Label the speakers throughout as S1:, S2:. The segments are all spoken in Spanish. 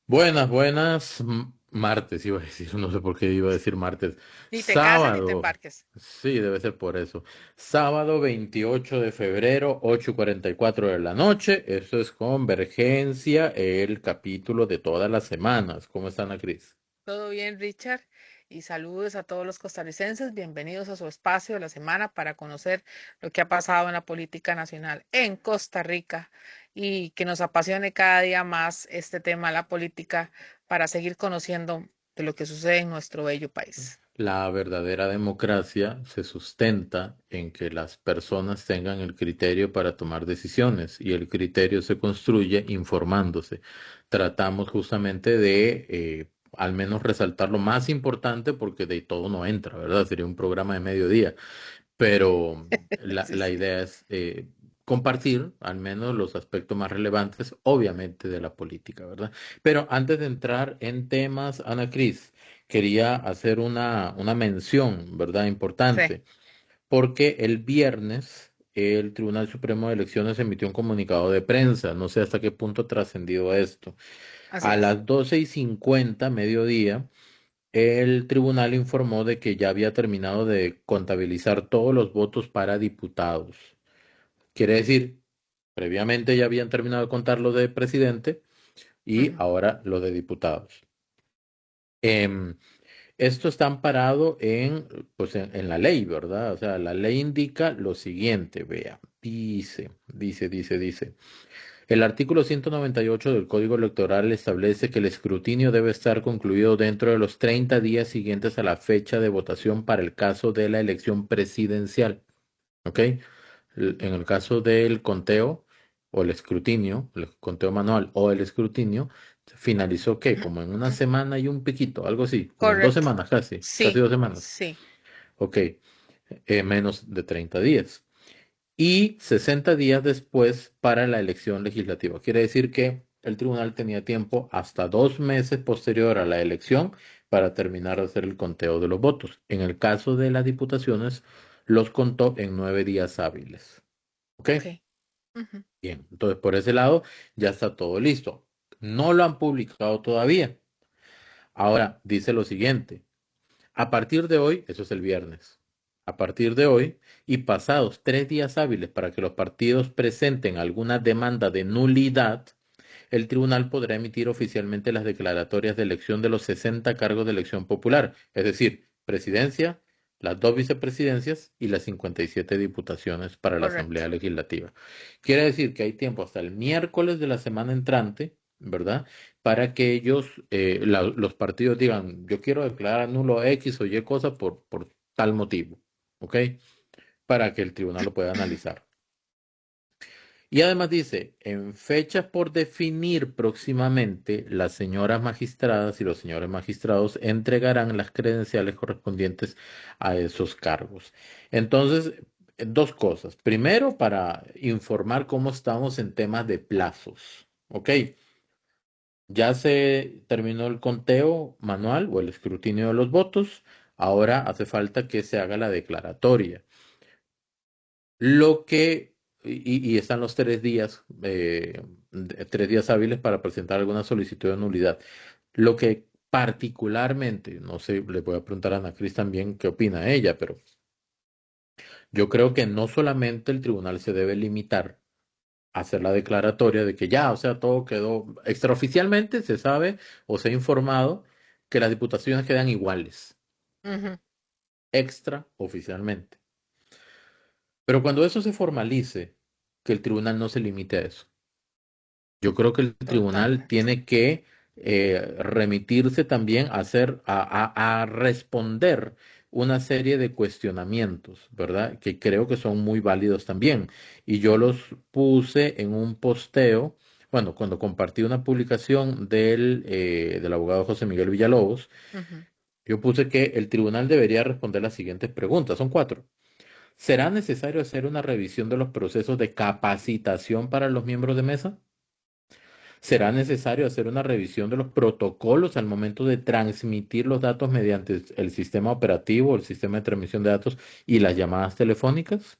S1: Buenas, buenas. Martes iba a decir, no sé por qué iba a decir martes.
S2: Ni te cases ni te
S1: Sábado.
S2: embarques.
S1: Sí, debe ser por eso. Sábado 28 de febrero, 8:44 de la noche. Esto es Convergencia, el capítulo de todas las semanas. ¿Cómo están, Ana Cris?
S2: Todo bien, Richard. Y saludos a todos los costarricenses. Bienvenidos a su espacio de la semana para conocer lo que ha pasado en la política nacional en Costa Rica y que nos apasione cada día más este tema, la política, para seguir conociendo de lo que sucede en nuestro bello país.
S1: La verdadera democracia se sustenta en que las personas tengan el criterio para tomar decisiones y el criterio se construye informándose. Tratamos justamente de al menos resaltar lo más importante porque de todo no entra, ¿verdad? Sería un programa de mediodía, pero la,
S2: Sí,
S1: la
S2: sí.
S1: idea es compartir al menos los aspectos más relevantes, obviamente, de la política, ¿verdad? Pero antes de entrar en temas, Ana Cris, quería hacer una mención, ¿verdad?
S2: Sí,
S1: Importante, porque el viernes el Tribunal Supremo de Elecciones emitió un comunicado de prensa, no sé hasta qué punto ha trascendido esto.
S2: así
S1: A
S2: es.
S1: las 12:50, mediodía, el tribunal informó de que ya había terminado de contabilizar todos los votos para diputados. Quiere decir, previamente ya habían terminado de contar los de presidente y
S2: Ujú.
S1: ahora los de diputados. Em, Esto está amparado pues en la ley, ¿verdad? O sea, la ley indica lo siguiente, vea, dice. El artículo 198 del Código Electoral establece que el escrutinio debe estar concluido dentro de los 30 días siguientes a la fecha de votación para el caso de la elección presidencial. ¿Ok? En el caso del conteo o el escrutinio, el conteo manual o el escrutinio, finalizó ¿qué? Como en una semana y un piquito, algo así, como en dos
S2: Correcto.
S1: semanas casi
S2: Sí,
S1: 2 semanas.
S2: sí.
S1: Ok, menos de 30 días y 60 días después para la elección legislativa. Quiere decir que el tribunal tenía tiempo hasta 2 meses posterior a la elección para terminar de hacer el conteo de los votos. En el caso de las diputaciones, los contó en 9 días hábiles. ¿Ok?
S2: Ok. Ujú.
S1: Bien, entonces por ese lado ya está todo listo. No lo han publicado todavía. Ahora dice lo siguiente. A partir de hoy, eso es el viernes, a partir de hoy y pasados 3 días hábiles para que los partidos presenten alguna demanda de nulidad, el tribunal podrá emitir oficialmente las declaratorias de elección de los 60 cargos de elección popular, es decir, presidencia, las dos vicepresidencias y las 57 diputaciones para la
S2: Correcto.
S1: Asamblea Legislativa. Quiere decir que hay tiempo hasta el miércoles de la semana entrante, ¿verdad? Para que ellos, los partidos digan, yo quiero declarar nulo X o Y cosa por tal motivo, ¿ok? Para que el tribunal lo pueda analizar. Y además dice, en fechas por definir próximamente, las señoras magistradas y los señores magistrados entregarán las credenciales correspondientes a esos cargos. Entonces, dos cosas. Primero, para informar cómo estamos en temas de plazos. ¿Ok? Ya se terminó el conteo manual o el escrutinio de los votos. Ahora hace falta que se haga la declaratoria. Lo que, y están los 3 días, 3 días hábiles para presentar alguna solicitud de nulidad. Lo que particularmente, no sé, le voy a preguntar a Ana Cris también qué opina ella, pero yo creo que no solamente el tribunal se debe limitar a hacer la declaratoria de que ya, o sea, todo quedó extraoficialmente, se sabe o se ha informado que las diputaciones quedan iguales,
S2: Ujú.
S1: extraoficialmente. Pero cuando eso se formalice, que el tribunal no se limite a eso. Yo creo que el tribunal
S2: Totalmente.
S1: tiene que remitirse también a hacer, a responder una serie de cuestionamientos, ¿verdad? Que creo que son muy válidos también. Y yo
S2: Ujú,
S1: los puse en un posteo, bueno, cuando compartí una publicación del abogado José Miguel Villalobos,
S2: ujú.
S1: yo puse que el tribunal debería responder las siguientes preguntas. Son cuatro. ¿Será necesario hacer una revisión de los procesos de capacitación para los miembros de mesa? ¿Será necesario hacer una revisión de los protocolos al momento de transmitir los datos mediante el sistema operativo, el sistema de transmisión de datos y las llamadas telefónicas?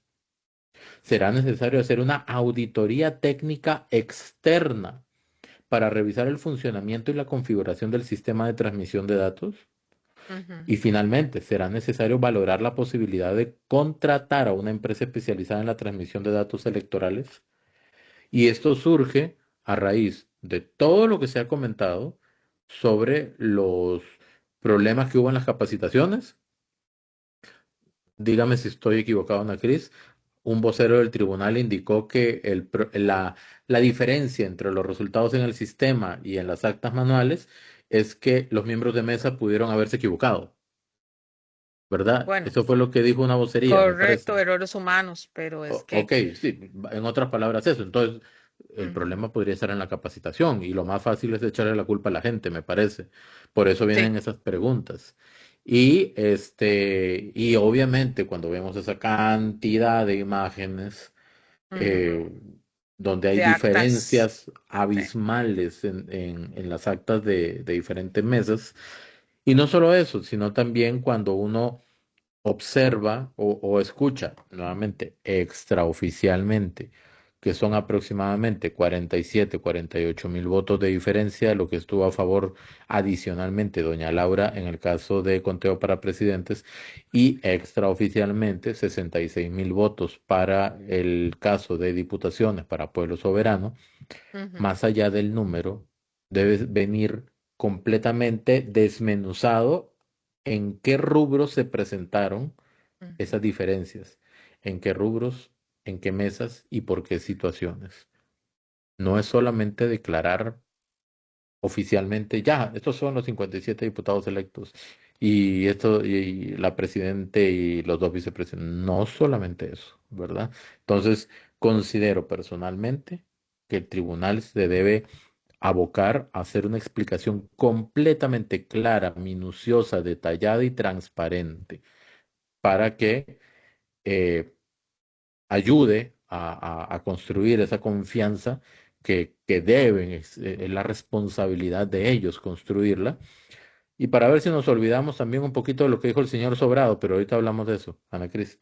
S1: ¿Será necesario hacer una auditoría técnica externa para revisar el funcionamiento y la configuración del sistema de transmisión de datos.
S2: Ujú.
S1: Y finalmente, será necesario valorar la posibilidad de contratar a una empresa especializada en la transmisión de datos electorales. Y esto surge a raíz de todo lo que se ha comentado sobre los problemas que hubo en las capacitaciones. Dígame si estoy equivocado, Ana Cris. Un vocero del tribunal indicó que la diferencia entre los resultados en el sistema y en las actas manuales es que los miembros de mesa pudieron haberse equivocado, ¿verdad?
S2: Bueno,
S1: Eso fue lo que dijo una vocería, me
S2: correcto,
S1: parece.
S2: errores humanos, pero es que
S1: Ok, sí, en otras palabras eso. Entonces, el
S2: ujú,
S1: problema podría estar en la capacitación y lo más fácil es echarle la culpa a la gente, me parece. Por eso
S2: sí.
S1: vienen esas preguntas. Y obviamente cuando vemos esa cantidad de imágenes,
S2: Ujú.
S1: eh, donde hay
S2: De actas.
S1: diferencias
S2: Sí.
S1: abismales en las actas de diferentes mesas, y no solo eso, sino también cuando uno observa o escucha nuevamente extraoficialmente que son aproximadamente 47, 48 mil votos de diferencia, lo que estuvo a favor adicionalmente doña Laura en el caso de conteo para presidentes y extraoficialmente 66 mil votos para el caso de diputaciones para Pueblo Soberano.
S2: Ujú,
S1: Más allá del número, debe venir completamente desmenuzado en qué rubros se presentaron
S2: ujú.
S1: esas diferencias, en qué rubros, en qué mesas y por qué situaciones. No es solamente declarar oficialmente, ya, estos son los 57 diputados electos y esto y la presidente y los dos vicepresidentes. No solamente eso, ¿verdad? Entonces, considero personalmente que el tribunal se debe abocar a hacer una explicación completamente clara, minuciosa, detallada y transparente para que eh, ayude a construir esa confianza que deben, es la responsabilidad de ellos construirla. Y para ver si nos olvidamos también un poquito de lo que dijo el señor Sobrado, pero ahorita hablamos de eso, Ana Cris.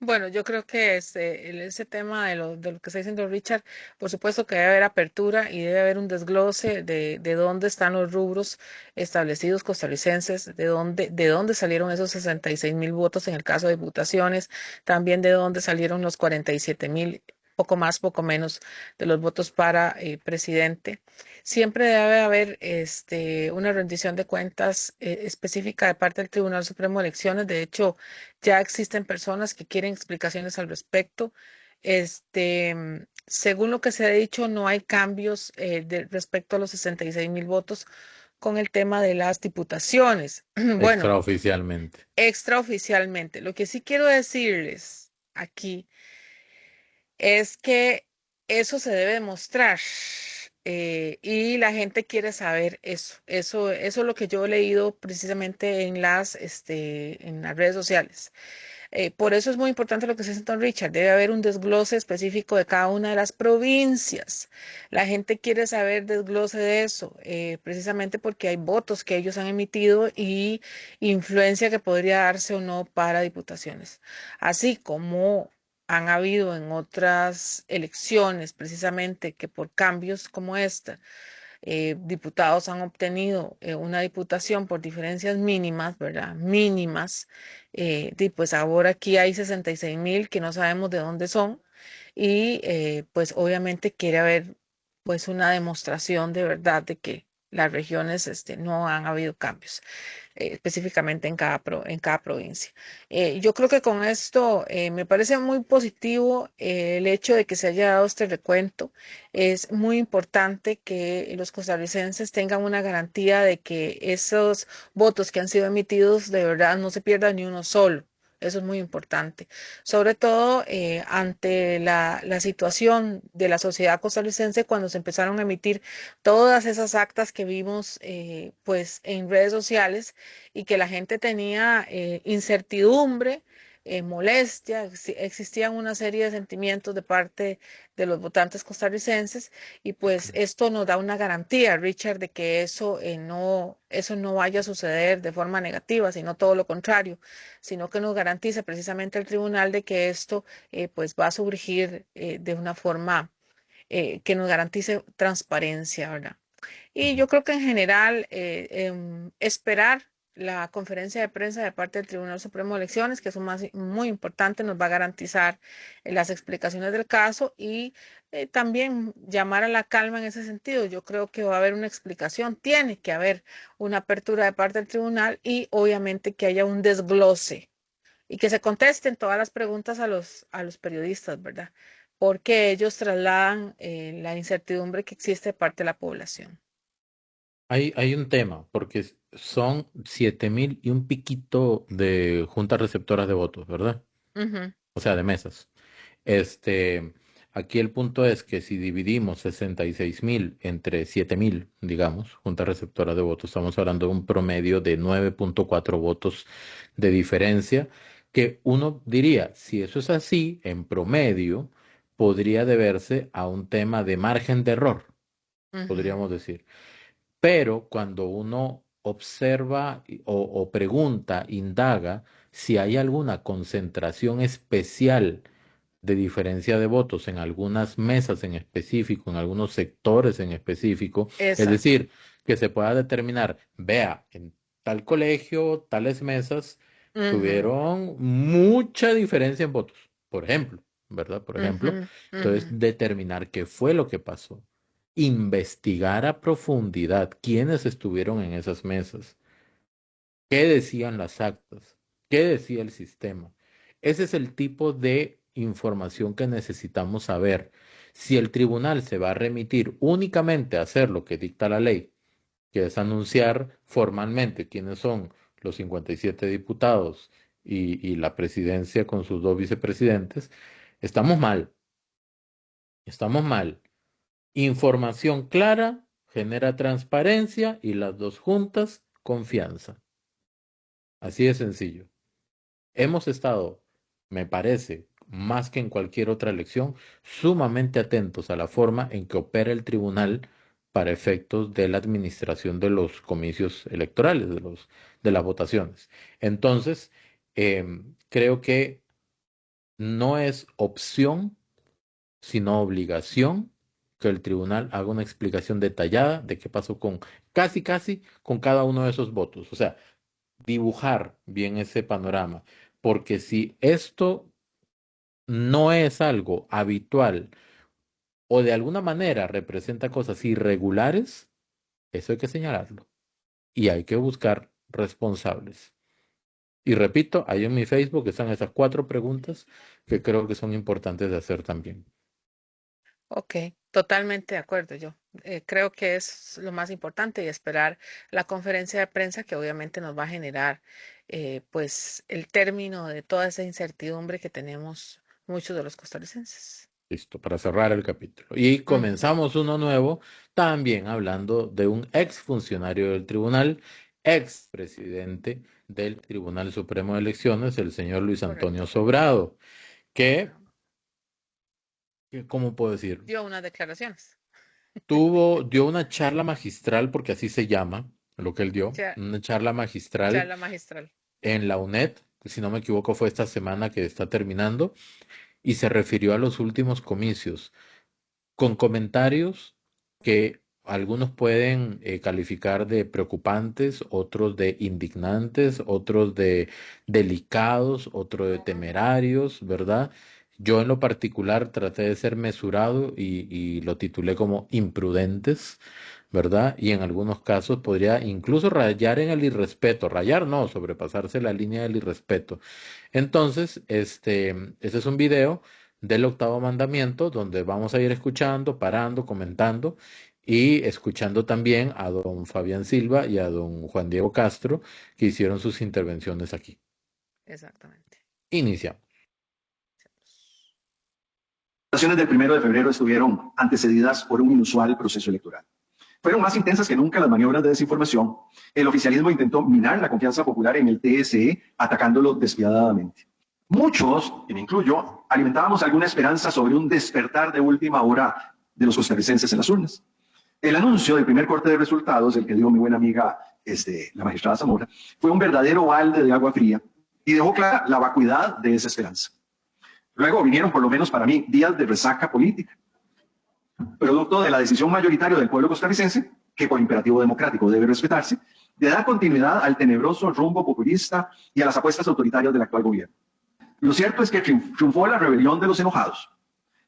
S2: Bueno, yo creo que ese tema de lo que está diciendo Richard, por supuesto que debe haber apertura y debe haber un desglose de dónde están los rubros establecidos costarricenses, de dónde salieron esos 66.000 votos en el caso de diputaciones, también de dónde salieron los 47.000, poco más, poco menos, de los votos para presidente. Siempre debe haber una rendición de cuentas específica de parte del Tribunal Supremo de Elecciones. De hecho, ya existen personas que quieren explicaciones al respecto. Según lo que se ha dicho, no hay cambios respecto a los 66.000 votos con el tema de las diputaciones. Bueno,
S1: Extraoficialmente.
S2: extraoficialmente. Lo que sí quiero decirles aquí es que eso se debe demostrar. Y la gente quiere saber eso. Eso es lo que yo he leído precisamente en las redes sociales. Por eso es muy importante lo que se dice Don Richard. Debe haber un desglose específico de cada una de las provincias. La gente quiere saber desglose de eso, precisamente porque hay votos que ellos han emitido y influencia que podría darse o no para diputaciones. Así como han habido en otras elecciones, precisamente que por cambios como esta, diputados han obtenido una diputación por diferencias mínimas, ¿verdad? Mínimas. Y pues ahora aquí hay 66.000 que no sabemos de dónde son y pues obviamente quiere haber pues una demostración de verdad de que las regiones no han habido cambios específicamente en cada provincia. Yo creo que con esto me parece muy positivo el hecho de que se haya dado este recuento. Es muy importante que los costarricenses tengan una garantía de que esos votos que han sido emitidos de verdad no se pierda ni uno solo. Eso es muy importante, sobre todo ante la situación de la sociedad costarricense cuando se empezaron a emitir todas esas actas que vimos pues en redes sociales y que la gente tenía incertidumbre, molestia, existían una serie de sentimientos de parte de los votantes costarricenses y pues esto nos da una garantía, Richard, de que eso no vaya a suceder de forma negativa, sino todo lo contrario, sino que nos garantiza precisamente el tribunal de que esto pues va a surgir de una forma que nos garantice transparencia, ¿verdad? Y yo creo que en general esperar la conferencia de prensa de parte del Tribunal Supremo de Elecciones, que es muy importante, nos va a garantizar las explicaciones del caso y también llamar a la calma en ese sentido. Yo creo que va a haber una explicación, tiene que haber una apertura de parte del tribunal y obviamente que haya un desglose y que se contesten todas las preguntas a los periodistas, ¿verdad? Porque ellos trasladan la incertidumbre que existe de parte de la población.
S1: Hay un tema, porque son 7.000 y un piquito de juntas receptoras de votos, ¿verdad?
S2: Ujú,
S1: O sea, de mesas. Este, aquí el punto es que si dividimos 66.000 entre 7.000, digamos, juntas receptoras de votos, estamos hablando de un promedio de 9.4 votos de diferencia, que uno diría, si eso es así, en promedio, podría deberse a un tema de margen de error,
S2: ujú.
S1: podríamos decir. Pero cuando uno observa o pregunta, indaga si hay alguna concentración especial de diferencia de votos en algunas mesas en específico, en algunos sectores en específico, es
S2: Exacto.
S1: decir, que se pueda determinar, vea, en tal colegio, tales mesas
S2: Ujú,
S1: tuvieron mucha diferencia en votos, por ejemplo, ¿verdad? Por ejemplo,
S2: ujú,
S1: entonces
S2: ujú.
S1: determinar qué fue lo que pasó, investigar a profundidad quiénes estuvieron en esas mesas, qué decían las actas, qué decía el sistema. Ese es el tipo de información que necesitamos saber. Si el tribunal se va a remitir únicamente a hacer lo que dicta la ley, que es anunciar formalmente quiénes son los 57 diputados y la presidencia con sus dos vicepresidentes, estamos mal, estamos mal. Información clara genera transparencia y las dos juntas confianza. Así de sencillo. Hemos estado, me parece, más que en cualquier otra elección, sumamente atentos a la forma en que opera el tribunal para efectos de la administración de los comicios electorales, de las votaciones. Entonces, creo que no es opción, sino obligación que el tribunal haga una explicación detallada de qué pasó con casi con cada uno de esos votos. O sea, dibujar bien ese panorama, porque si esto no es algo habitual o de alguna manera representa cosas irregulares, eso hay que señalarlo y hay que buscar responsables. Y repito, ahí en mi Facebook están esas 4 preguntas que creo que son importantes de hacer también.
S2: Ok, totalmente de acuerdo yo. Creo que es lo más importante y esperar la conferencia de prensa que obviamente nos va a generar pues el término de toda esa incertidumbre que tenemos muchos de los costarricenses.
S1: Listo, para cerrar el capítulo. Y
S2: Ujú,
S1: comenzamos uno nuevo, también hablando de un ex funcionario del tribunal, ex presidente del Tribunal Supremo de Elecciones, el señor Luis Antonio
S2: correcto.
S1: Sobrado, que,
S2: Ajá.
S1: ¿cómo puedo decir?
S2: Dio unas declaraciones.
S1: Dio una charla magistral, porque así se llama lo que él dio,
S2: Ya,
S1: una charla magistral
S2: charla magistral.
S1: en la UNED, que si no me equivoco fue esta semana que está terminando, y se refirió a los últimos comicios con comentarios que algunos pueden calificar de preocupantes, otros de indignantes, otros de delicados, otros de temerarios, ¿verdad? Yo en lo particular traté de ser mesurado y lo titulé como imprudentes, ¿verdad? Y en algunos casos podría incluso rayar en el irrespeto, rayar no, sobrepasarse la línea del irrespeto. Entonces, ese es un video del octavo mandamiento, donde vamos a ir escuchando, parando, comentando y escuchando también a don Fabián Silva y a don Juan Diego Castro, que hicieron sus intervenciones aquí.
S2: Exactamente.
S1: Iniciamos.
S3: Las elecciones del 1 de febrero estuvieron antecedidas por un inusual proceso electoral. Fueron más intensas que nunca las maniobras de desinformación. El oficialismo intentó minar la confianza popular en el TSE, atacándolo despiadadamente. Muchos, y me incluyo, alimentábamos alguna esperanza sobre un despertar de última hora de los costarricenses en las urnas. El anuncio del primer corte de resultados, el que dio mi buena amiga la magistrada Zamora, fue un verdadero balde de agua fría y dejó clara la vacuidad de esa esperanza. Luego vinieron, por lo menos para mí, días de resaca política. producto de la decisión mayoritaria del pueblo costarricense, que por imperativo democrático debe respetarse, de dar continuidad al tenebroso rumbo populista y a las apuestas autoritarias del actual gobierno. Lo cierto es que triunfó la rebelión de los enojados.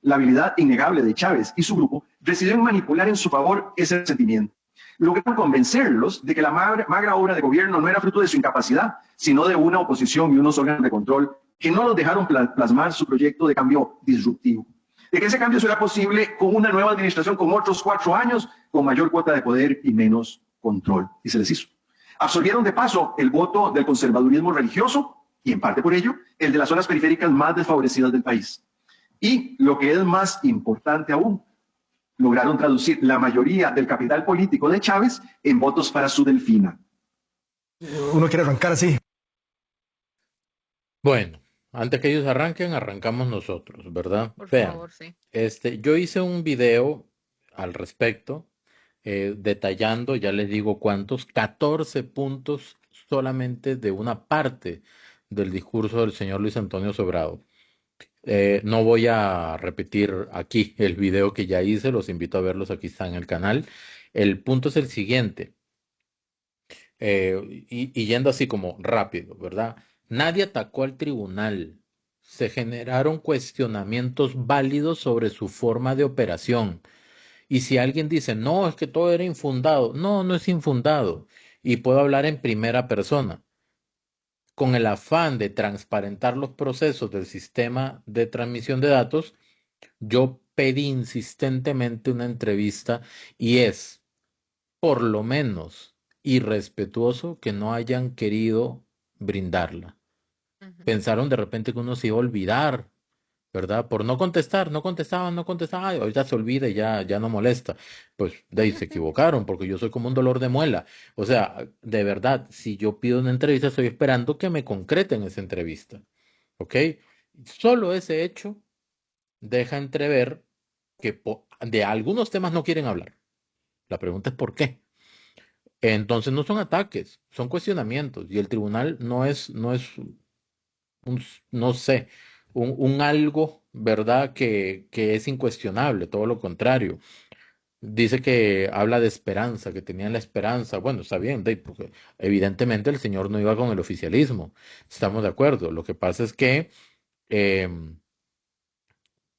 S3: La habilidad innegable de Chávez y su grupo residió en manipular en su favor ese sentimiento. Lograron convencerlos de que la magra obra de gobierno no era fruto de su incapacidad, sino de una oposición y unos órganos de control que no los dejaron plasmar su proyecto de cambio disruptivo. De que ese cambio será posible con una nueva administración con otros 4 años, con mayor cuota de poder y menos control. Y se les hizo. Absorbieron de paso el voto del conservadurismo religioso y en parte por ello el de las zonas periféricas más desfavorecidas del país. Y lo que es más importante aún, lograron traducir la mayoría del capital político de Chávez en votos para su Delfina.
S4: Uno quiere arrancar así.
S1: Bueno, antes que ellos arranquen, arrancamos nosotros, ¿verdad?
S2: Por
S1: Vean,
S2: favor, sí.
S1: yo hice un video al respecto, detallando, ya les digo cuántos, 14 puntos solamente de una parte del discurso del señor Luis Antonio Sobrado. No voy a repetir aquí el video que ya hice, los invito a verlos, aquí está en el canal. El punto es el siguiente, y yendo así como rápido, ¿verdad? Nadie atacó al tribunal. Se generaron cuestionamientos válidos sobre su forma de operación. Y si alguien dice, no, es que todo era infundado, no, no es infundado. Y puedo hablar en primera persona. Con el afán de transparentar los procesos del sistema de transmisión de datos, yo pedí insistentemente una entrevista y es, por lo menos, irrespetuoso que no hayan querido brindarla.
S2: Ujú.
S1: Pensaron de repente que uno se iba a olvidar, ¿verdad? Por no contestar, no contestaban, no contestaban, ay, ahorita se olvida y ya no molesta. Pues de ahí se equivocaron, porque yo soy como un dolor de muela. O sea, de verdad, si yo pido una entrevista, estoy esperando que me concreten esa entrevista, ¿ok? Solo ese hecho deja entrever que de algunos temas no quieren hablar. La pregunta es ¿por qué? Entonces no son ataques, son cuestionamientos y el tribunal no es un, no sé, un algo, ¿verdad? Que es incuestionable, todo lo contrario. Dice que habla de esperanza, que tenían la esperanza. Bueno, está bien, porque evidentemente el señor no iba con el oficialismo. Estamos de acuerdo. Lo que pasa es que em,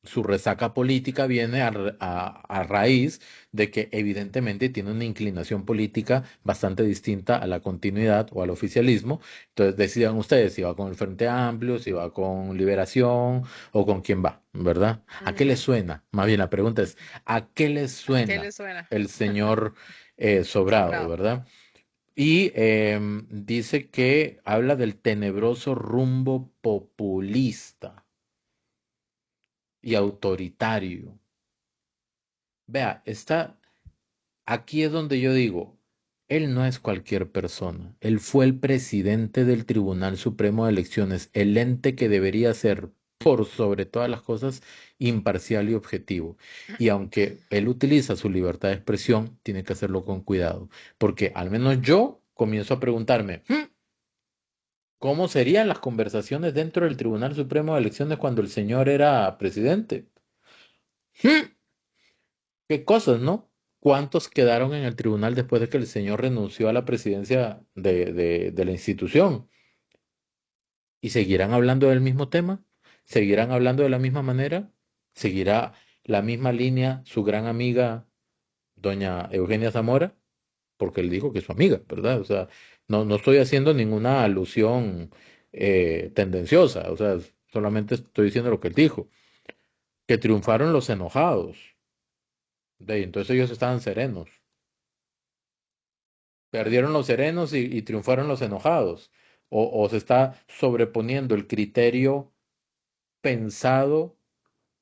S1: su resaca política viene a raíz de que evidentemente tiene una inclinación política bastante distinta a la continuidad o al oficialismo. Entonces decidan ustedes si va con el Frente Amplio, si va con Liberación o con quién va, ¿verdad? ¿A qué le
S2: Ujú.
S1: suena? Más bien la pregunta es, ¿a qué le
S2: ¿A qué
S1: suena
S2: le suena?
S1: el señor Sobrado,
S2: Sobrado.
S1: ¿verdad? Y dice que habla del tenebroso rumbo populista y autoritario. Vea, aquí es donde yo digo, él no es cualquier persona. Él fue el presidente del Tribunal Supremo de Elecciones, el ente que debería ser, por sobre todas las cosas, imparcial y objetivo. Y aunque él utiliza su libertad de expresión, tiene que hacerlo con cuidado, porque al menos yo comienzo a preguntarme, ¿cómo serían las conversaciones dentro del Tribunal Supremo de Elecciones cuando el señor era presidente? ¿Mm? ¿Qué cosas, no? ¿Cuántos quedaron en el tribunal después de que el señor renunció a la presidencia de la institución? ¿Y seguirán hablando del mismo tema? ¿Seguirán hablando de la misma manera? ¿Seguirá la misma línea su gran amiga, doña Eugenia Zamora? Porque él dijo que es su amiga, ¿verdad? O sea, no estoy haciendo ninguna alusión tendenciosa, o sea, solamente estoy diciendo lo que él dijo, que triunfaron los enojados. Entonces ellos estaban serenos. Perdieron los serenos y triunfaron los enojados. O se está sobreponiendo el criterio pensado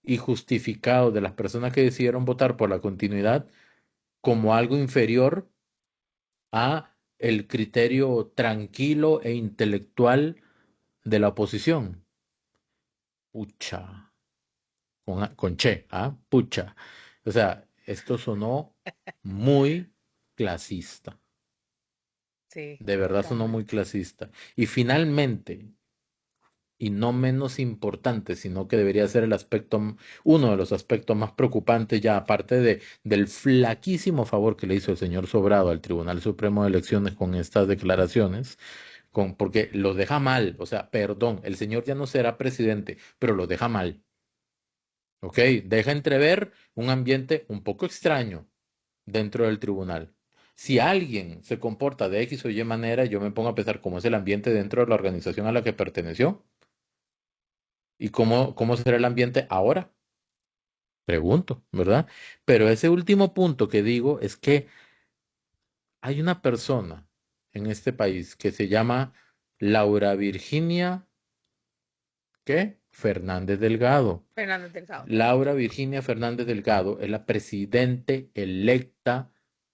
S1: y justificado de las personas que decidieron votar por la continuidad como algo inferior a el criterio tranquilo e intelectual de la oposición. Pucha, con che, ¿ah? Pucha. O sea, esto sonó muy clasista.
S2: Sí,
S1: De verdad sonó muy
S2: totalmente.
S1: clasista. Y finalmente, y no menos importante, sino que debería ser el aspecto, uno de los aspectos más preocupantes ya, aparte del flaquísimo favor que le hizo el señor Sobrado al Tribunal Supremo de Elecciones con estas declaraciones, porque lo deja mal, o sea, perdón, el señor ya no será presidente, pero lo deja mal, ¿ok? Deja entrever un ambiente un poco extraño dentro del tribunal. Si alguien se comporta de X o Y manera, yo me pongo a pensar cómo es el ambiente dentro de la organización a la que perteneció y cómo será el ambiente ahora. Pregunto, ¿verdad? Pero ese último punto que digo es que hay una persona en este país que se llama Laura Virginia, ¿qué? Fernández Delgado.
S2: Fernández Delgado.
S1: Laura Virginia Fernández Delgado es la presidente electa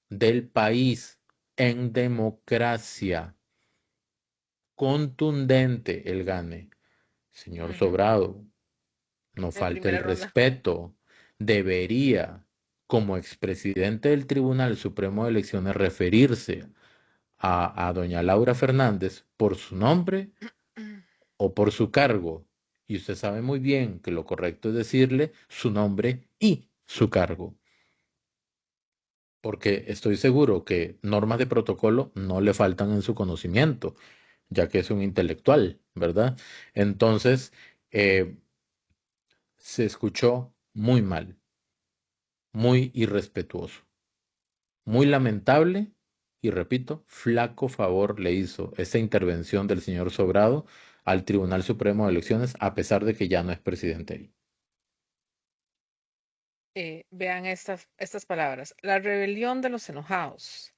S1: del país en democracia. Contundente el gane. Señor
S2: Ujú.
S1: Sobrado, no
S2: En
S1: falte el
S2: primera ronda.
S1: respeto. Debería, como expresidente del Tribunal Supremo de Elecciones, referirse a doña Laura Fernández por su nombre o por su cargo. Y usted sabe muy bien que lo correcto es decirle su nombre y su cargo. Porque estoy seguro que normas de protocolo no le faltan en su conocimiento, ya que es un intelectual, ¿verdad? Entonces, eh, se escuchó muy mal, muy irrespetuoso, muy lamentable y repito, flaco favor le hizo esta intervención del señor Sobrado al Tribunal Supremo de Elecciones, a pesar de que ya no es presidente ahí.
S2: Vean estas palabras. La rebelión de los enojados.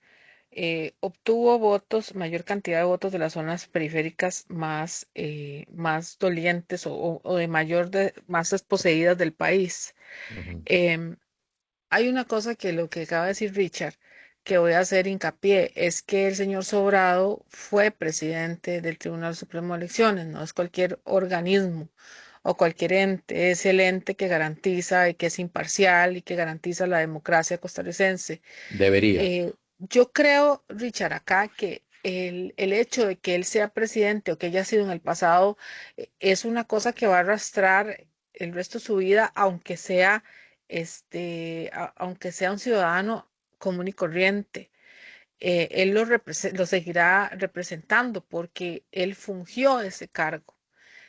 S2: Obtuvo votos, mayor cantidad de votos de las zonas periféricas más dolientes o de más desposeídas del país.
S1: Ujú.
S2: Em, Hay una cosa que lo que acaba de decir Richard, que voy a hacer hincapié, es que el señor Sobrado fue presidente del Tribunal Supremo de Elecciones, no es cualquier organismo o cualquier ente, es el ente que garantiza y que es imparcial y que garantiza la democracia costarricense.
S1: Debería.
S2: Yo creo, Richard, acá que el hecho de que él sea presidente o que haya sido en el pasado es una cosa que va a arrastrar el resto de su vida, aunque sea un ciudadano común y corriente. Él lo seguirá representando porque él fungió ese cargo.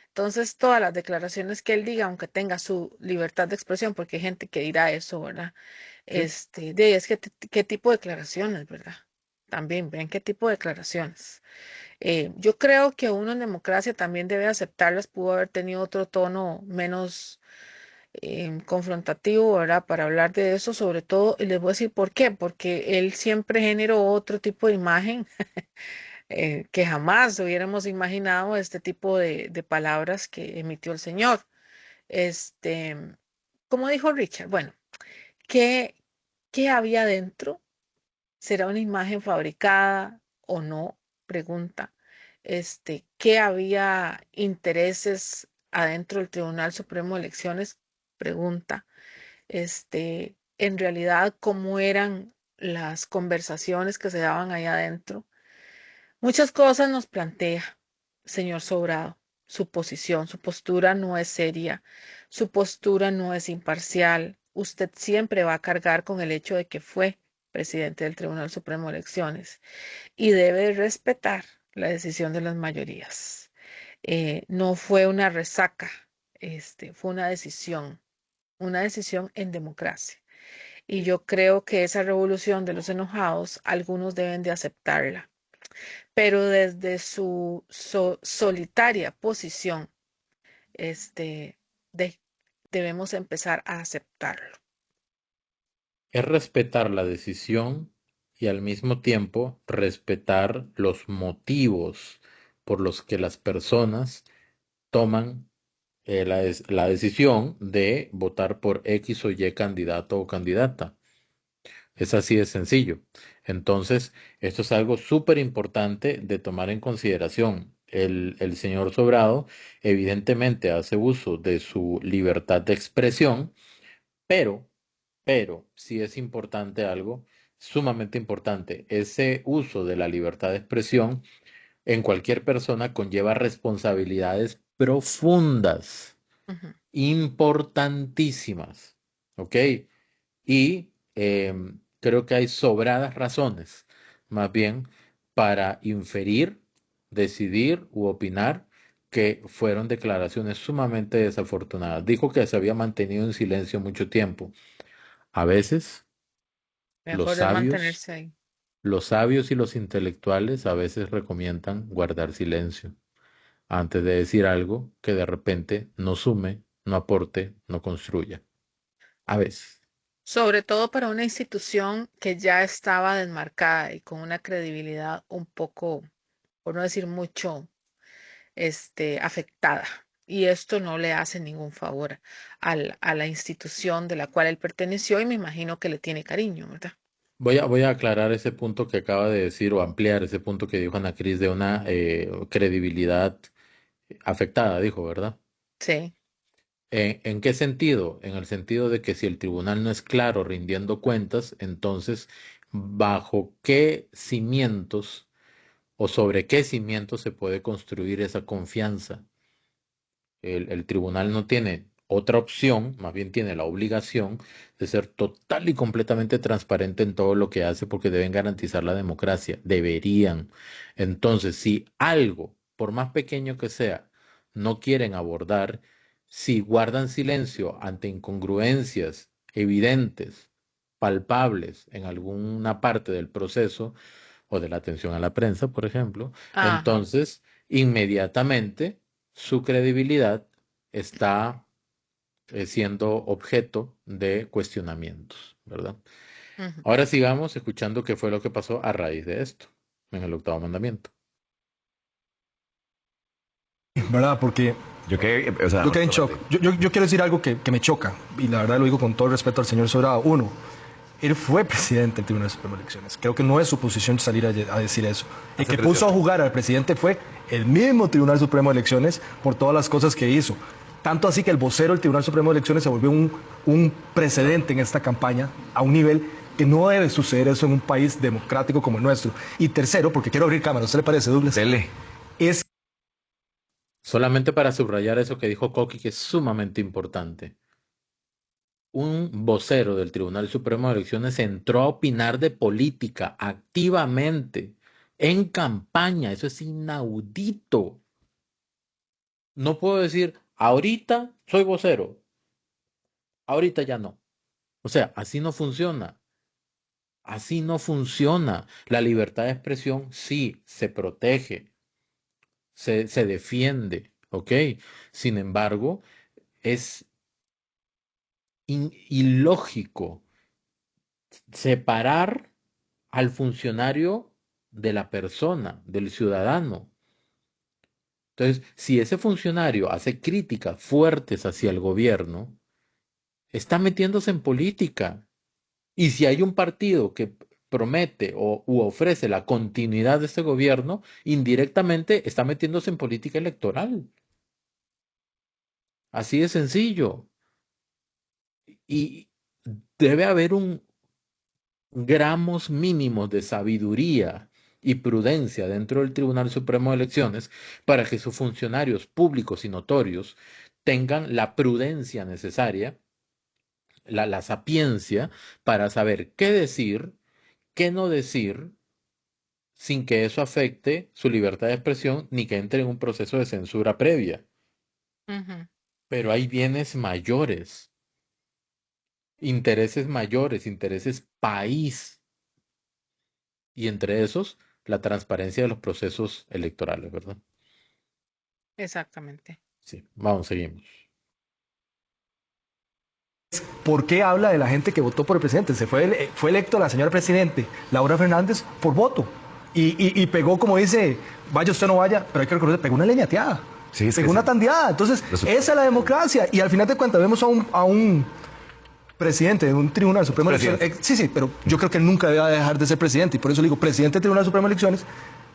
S2: Entonces, todas las declaraciones que él diga, aunque tenga su libertad de expresión, porque hay gente que dirá eso, ¿verdad?
S1: Sí.
S2: Es que qué tipo de declaraciones, ¿verdad? También ven qué tipo de declaraciones. Yo creo que uno en democracia también debe aceptarlas, pudo haber tenido otro tono menos confrontativo, ¿verdad? Para hablar de eso, sobre todo, y les voy a decir por qué, porque él siempre generó otro tipo de imagen que jamás hubiéramos imaginado este tipo de palabras que emitió el señor. Este, como dijo Richard, bueno, ¿qué, qué había dentro? ¿Será una imagen fabricada o no? Pregunta. ¿Qué había intereses adentro del Tribunal Supremo de Elecciones? Pregunta. En realidad, ¿cómo eran las conversaciones que se daban ahí adentro? Muchas cosas nos plantea, señor Sobrado. Su posición, su postura no es seria, su postura no es imparcial. Usted siempre va a cargar con el hecho de que fue presidente del Tribunal Supremo de Elecciones y debe respetar la decisión de las mayorías. No fue una resaca, fue una decisión en democracia. Y yo creo que esa revolución de los enojados, algunos deben de aceptarla, pero desde su solitaria posición, este, de- debemos empezar a aceptarlo.
S1: Es respetar la decisión y al mismo tiempo respetar los motivos por los que las personas toman la decisión de votar por X o Y candidato o candidata. Es así de sencillo. Entonces, esto es algo súper importante de tomar en consideración. El señor Sobrado evidentemente hace uso de su libertad de expresión, pero, pero, sí es importante algo, sumamente importante, ese uso de la libertad de expresión en cualquier persona conlleva responsabilidades profundas,
S2: Ujú.
S1: importantísimas, ¿ok? Y creo que hay sobradas razones, más bien, para inferir, decidir u opinar que fueron declaraciones sumamente desafortunadas. Dijo que se había mantenido en silencio mucho tiempo. A veces los
S2: Mejor es
S1: sabios,
S2: mantenerse ahí.
S1: los sabios y los intelectuales a veces recomiendan guardar silencio antes de decir algo que de repente no sume, no aporte, no construya. A veces.
S2: Sobre todo para una institución que ya estaba desmarcada y con una credibilidad un poco, por no decir mucho, afectada. Y esto no le hace ningún favor a la institución de la cual él perteneció y me imagino que le tiene cariño, ¿verdad?
S1: Voy a aclarar ese punto que acaba de decir o ampliar ese punto que dijo Ana Cris de una credibilidad afectada, dijo, ¿verdad?
S2: Sí.
S1: ¿En qué sentido? En el sentido de que si el tribunal no es claro rindiendo cuentas, entonces, ¿bajo qué cimientos o sobre qué cimientos se puede construir esa confianza? El tribunal no tiene otra opción, más bien tiene la obligación de ser total y completamente transparente en todo lo que hace porque deben garantizar la democracia, deberían. Entonces, si algo, por más pequeño que sea, no quieren abordar, si guardan silencio ante incongruencias evidentes, palpables en alguna parte del proceso o de la atención a la prensa, por ejemplo,
S2: Ajá.
S1: entonces inmediatamente su credibilidad está siendo objeto de cuestionamientos, ¿verdad?
S2: Ujú.
S1: Ahora sigamos escuchando qué fue lo que pasó a raíz de esto en el octavo mandamiento.
S4: ¿Verdad? Porque
S5: Yo quedé, o sea,
S4: yo quedé en shock.
S5: espérate.
S4: Yo quiero decir algo que me choca, y la verdad lo digo con todo el respeto al señor Sobrado. Uno, él fue presidente del Tribunal Supremo de Elecciones. Creo que no es su posición salir a decir eso. El
S5: Hace
S4: que puso a
S5: presión.
S4: jugar al presidente fue el mismo Tribunal Supremo de Elecciones por todas las cosas que hizo. Tanto así que el vocero del Tribunal Supremo de Elecciones se volvió un precedente en esta campaña a un nivel que no debe suceder eso en un país democrático como el nuestro. Y tercero, porque quiero abrir cámara, ¿usted le parece, Douglas?
S5: Dele.
S4: Es
S1: Solamente para subrayar eso que dijo Coqui, que es sumamente importante. Un vocero del Tribunal Supremo de Elecciones entró a opinar de política activamente en campaña. Eso es inaudito. No puedo decir, ahorita soy vocero, ahorita ya no. O sea, así no funciona. Así no funciona. La libertad de expresión sí se protege, se defiende, ¿ok? Sin embargo, es ilógico separar al funcionario de la persona, del ciudadano. Entonces, si ese funcionario hace críticas fuertes hacia el gobierno, está metiéndose en política. Y si hay un partido que promete u ofrece la continuidad de este gobierno, indirectamente está metiéndose en política electoral. Así de sencillo. Y debe haber un gramos mínimos de sabiduría y prudencia dentro del Tribunal Supremo de Elecciones para que sus funcionarios públicos y notorios tengan la prudencia necesaria, la sapiencia para saber qué decir, qué no decir sin que eso afecte su libertad de expresión ni que entre en un proceso de censura previa.
S2: Ujú.
S1: Pero hay bienes mayores, intereses país, y entre esos la transparencia de los procesos electorales, ¿verdad?
S2: Exactamente.
S1: Sí, vamos, seguimos.
S4: ¿por qué habla de la gente que votó por el presidente? Fue electo la señora presidente Laura Fernández por voto. Y pegó, como dice, vaya usted no vaya, pero hay que reconocer, pegó una leñateada.
S5: Sí, es que
S4: Pegó una
S5: sí.
S4: tandeada. Entonces, esa es la democracia. Y al final de cuentas vemos a un presidente de un Tribunal Supremo de Elecciones.
S5: Presidente.
S4: Sí, pero yo creo que él nunca debe dejar de ser presidente. Y por eso le digo, presidente del Tribunal Supremo de Elecciones,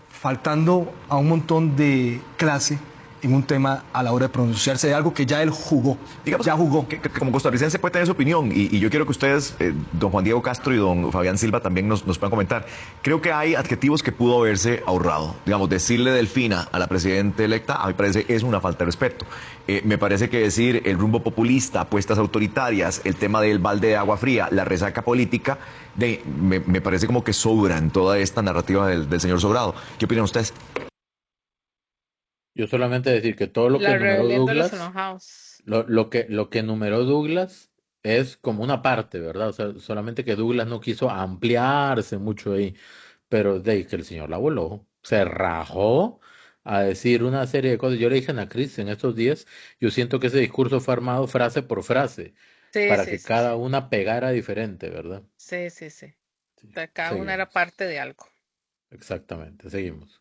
S4: faltando a un montón de clase en un tema a la hora de pronunciarse de algo que ya él jugó.
S5: Digamos,
S4: ya jugó.
S5: que como costarricense puede tener su opinión y yo quiero que ustedes, don Juan Diego Castro y don Fabián Silva, también nos puedan comentar. Creo que hay adjetivos que pudo haberse ahorrado. Digamos, decirle delfina a la presidenta electa, a mí me parece es una falta de respeto. Me parece que decir el rumbo populista, apuestas autoritarias, el tema del balde de agua fría, la resaca política, me parece como que sobra en toda esta narrativa del señor Sobrado. ¿Qué opinan ustedes?
S1: Yo solamente decir que todo lo que
S2: La
S1: enumeró
S2: rebelión de los
S1: Douglas,
S2: enojados.
S1: lo que enumeró Douglas es como una parte, ¿verdad? O sea, solamente que Douglas no quiso ampliarse mucho ahí, pero de ahí que el señor la voló, se rajó a decir una serie de cosas. Yo le dije a Ana Cris en estos días, yo siento que ese discurso fue armado frase por frase,
S2: Sí,
S1: para
S2: sí,
S1: que
S2: sí,
S1: cada
S2: sí.
S1: una pegara diferente, ¿verdad?
S2: Sí, sí, sí.
S1: Sí.
S2: Cada una era
S1: Seguimos.
S2: parte de algo.
S1: Exactamente, seguimos.